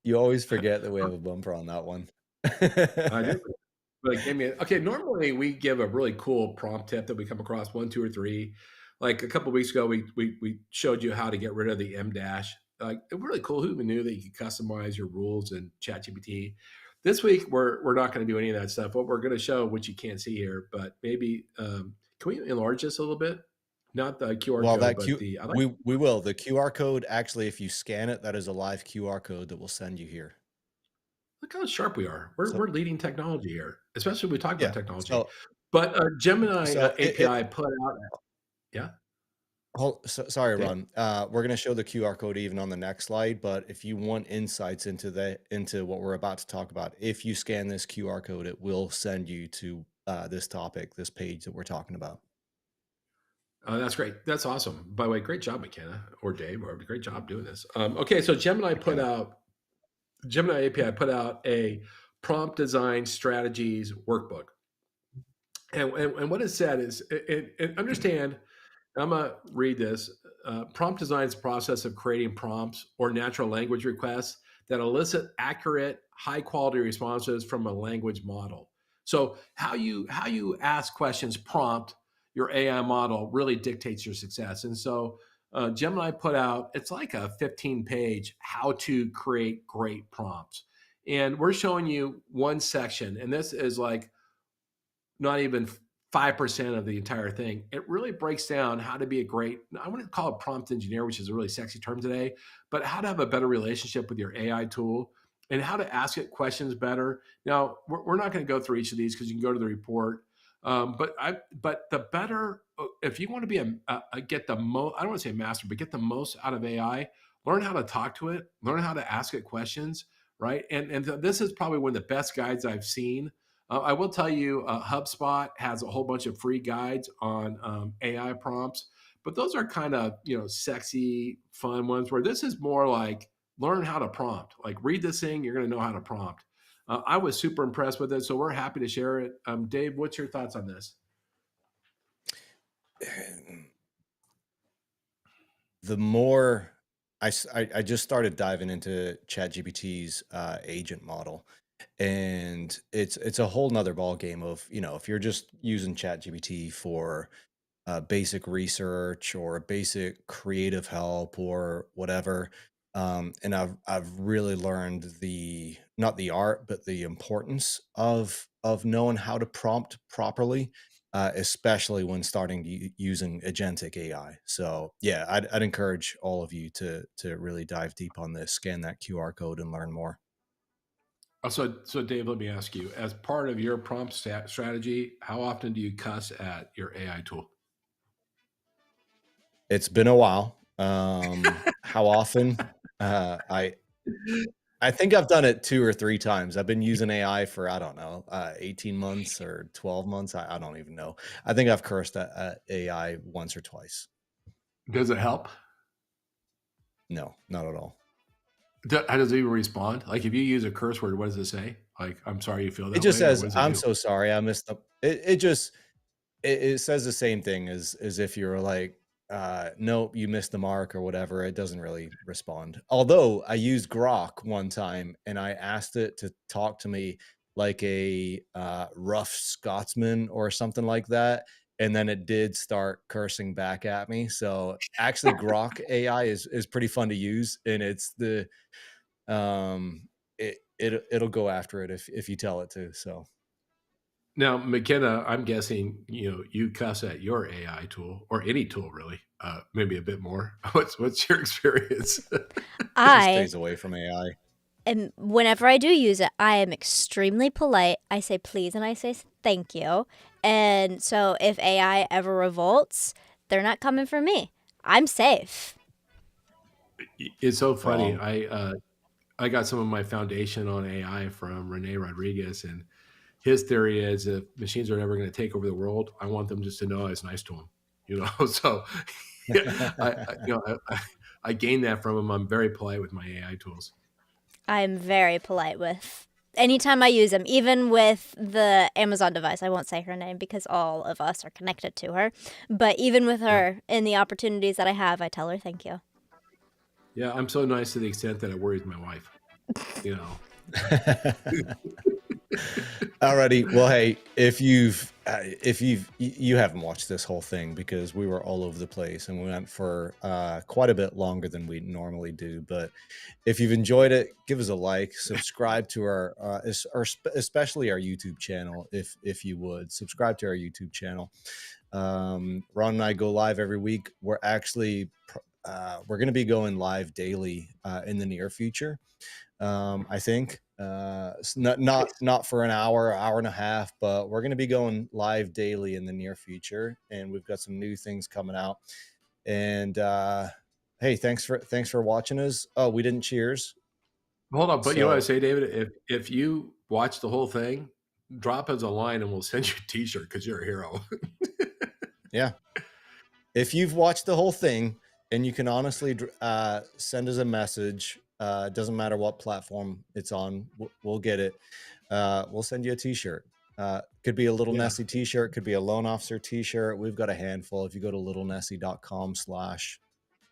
you always forget that we have a bumper on that one. I do. But normally we give a really cool prompt tip that we come across 1, 2, or 3. Like a couple of weeks ago, we showed you how to get rid of the M dash. Like really cool. Who even knew that you could customize your rules in ChatGPT? This week we're not going to do any of that stuff. What we're going to show, which you can't see here, but maybe can we enlarge this a little bit? Not the QR code, we will. The QR code, actually, if you scan it, that is a live QR code that will send you here. Look how sharp we are. We're leading technology here, especially when we talk about technology. So, but Gemini API put out. Yeah. Sorry, Ron. We're going to show the QR code even on the next slide, but if you want insights into what we're about to talk about, if you scan this QR code, it will send you to this page that we're talking about. That's great. That's awesome. By the way, great job, McKenna or Dave, or great job doing this. Okay, so Gemini API put out a prompt design strategies workbook, and what it said is, and understand. I'm gonna read this. Prompt design is the process of creating prompts or natural language requests that elicit accurate, high quality responses from a language model. So how you ask questions, prompt your AI model really dictates your success. And so Gemini put out, it's like a 15-page how to create great prompts. And we're showing you one section, and this is like not even 5% of the entire thing. It really breaks down how to be a great, I wouldn't call it prompt engineer, which is a really sexy term today, but how to have a better relationship with your AI tool and how to ask it questions better. Now, we're not going to go through each of these because you can go to the report. But the better, if you want to be get the most, I don't want to say master, but get the most out of AI, learn how to talk to it, learn how to ask it questions, right? And this is probably one of the best guides I've seen. I will tell you, HubSpot has a whole bunch of free guides on AI prompts, but those are kind of, sexy, fun ones, where this is more like learn how to prompt. Like, read this thing, you're going to know how to prompt. I was super impressed with it, so we're happy to share it. Dave, what's your thoughts on this? The more I just started diving into ChatGPT's agent model, and it's a whole nother ball game of, if you're just using ChatGPT for basic research or basic creative help or whatever. And I've really learned not the art, but the importance of knowing how to prompt properly, especially when starting using agentic AI. So yeah, I'd encourage all of you to really dive deep on this, scan that QR code, and learn more. So Dave, let me ask you, as part of your prompt strategy, how often do you cuss at your AI tool? It's been a while. How often? I think I've done it 2 or 3 times. I've been using AI for, I don't know, 18 months or 12 months. I don't even know. I think I've cursed at AI once or twice. Does it help? No, not at all. How does it even respond? Like, if you use a curse word, what does it say? Like, I'm sorry you feel that It just way, or says, what does it "I'm do? so sorry, I missed the." It says the same thing as if you're like, nope, you missed the mark or whatever. It doesn't really respond. Although I used Grok one time and I asked it to talk to me like a rough Scotsman or something like that. And then it did start cursing back at me. So actually Grok AI is pretty fun to use, and it's it'll go after it if you tell it to. So Now, McKenna, I'm guessing you cuss at your AI tool, or any tool really, maybe a bit more. What's your experience? he I stays away from AI. and whenever I do use it, I am extremely polite. I say please and I say thank you. And so if AI ever revolts, they're not coming for me. I'm safe. It's so funny. Wrong. I got some of my foundation on AI from Rene Rodriguez, and his theory is if machines are never going to take over the world, I want them just to know I was nice to them. So I gained that from him. I'm very polite with my AI tools. I'm very polite with anytime I use them, even with the Amazon device. I won't say her name because all of us are connected to her. But even with her, in the opportunities that I have, I tell her thank you. Yeah, I'm so nice to the extent that it worries my wife. Alrighty. Well, hey, if you haven't watched this whole thing, because we were all over the place and we went for quite a bit longer than we normally do. But if you've enjoyed it, give us a like, subscribe to our especially our YouTube channel. If you would subscribe to our YouTube channel. Ron and I go live every week. We're going to be going live daily in the near future. I think not for an hour and a half, but we're going to be going live daily in the near future, and we've got some new things coming out. And hey, thanks for watching us. Oh, we didn't cheers. Hold on, but you know what I So say, David? If you watch the whole thing, drop us a line and we'll send you a T-shirt because you're a hero. yeah, if you've watched the whole thing and you can honestly send us a message, it doesn't matter what platform it's on, we'll get it. We'll send you a T-shirt. Could be a Little Yeah. Nessie T-shirt, could be a loan officer T-shirt. We've got a handful. If you go to littlenessie.com/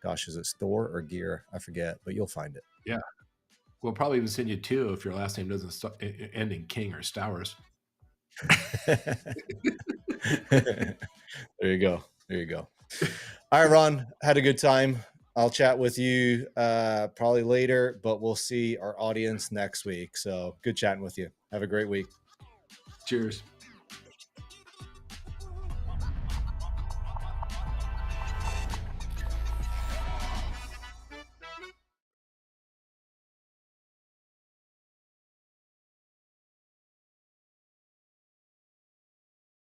gosh, is it store or gear? I forget, but you'll find it. Yeah. We'll probably even send you 2 if your last name doesn't end in King or Stowers. There you go. All right, Ron, had a good time. I'll chat with you probably later, but we'll see our audience next week. So good chatting with you. Have a great week. Cheers.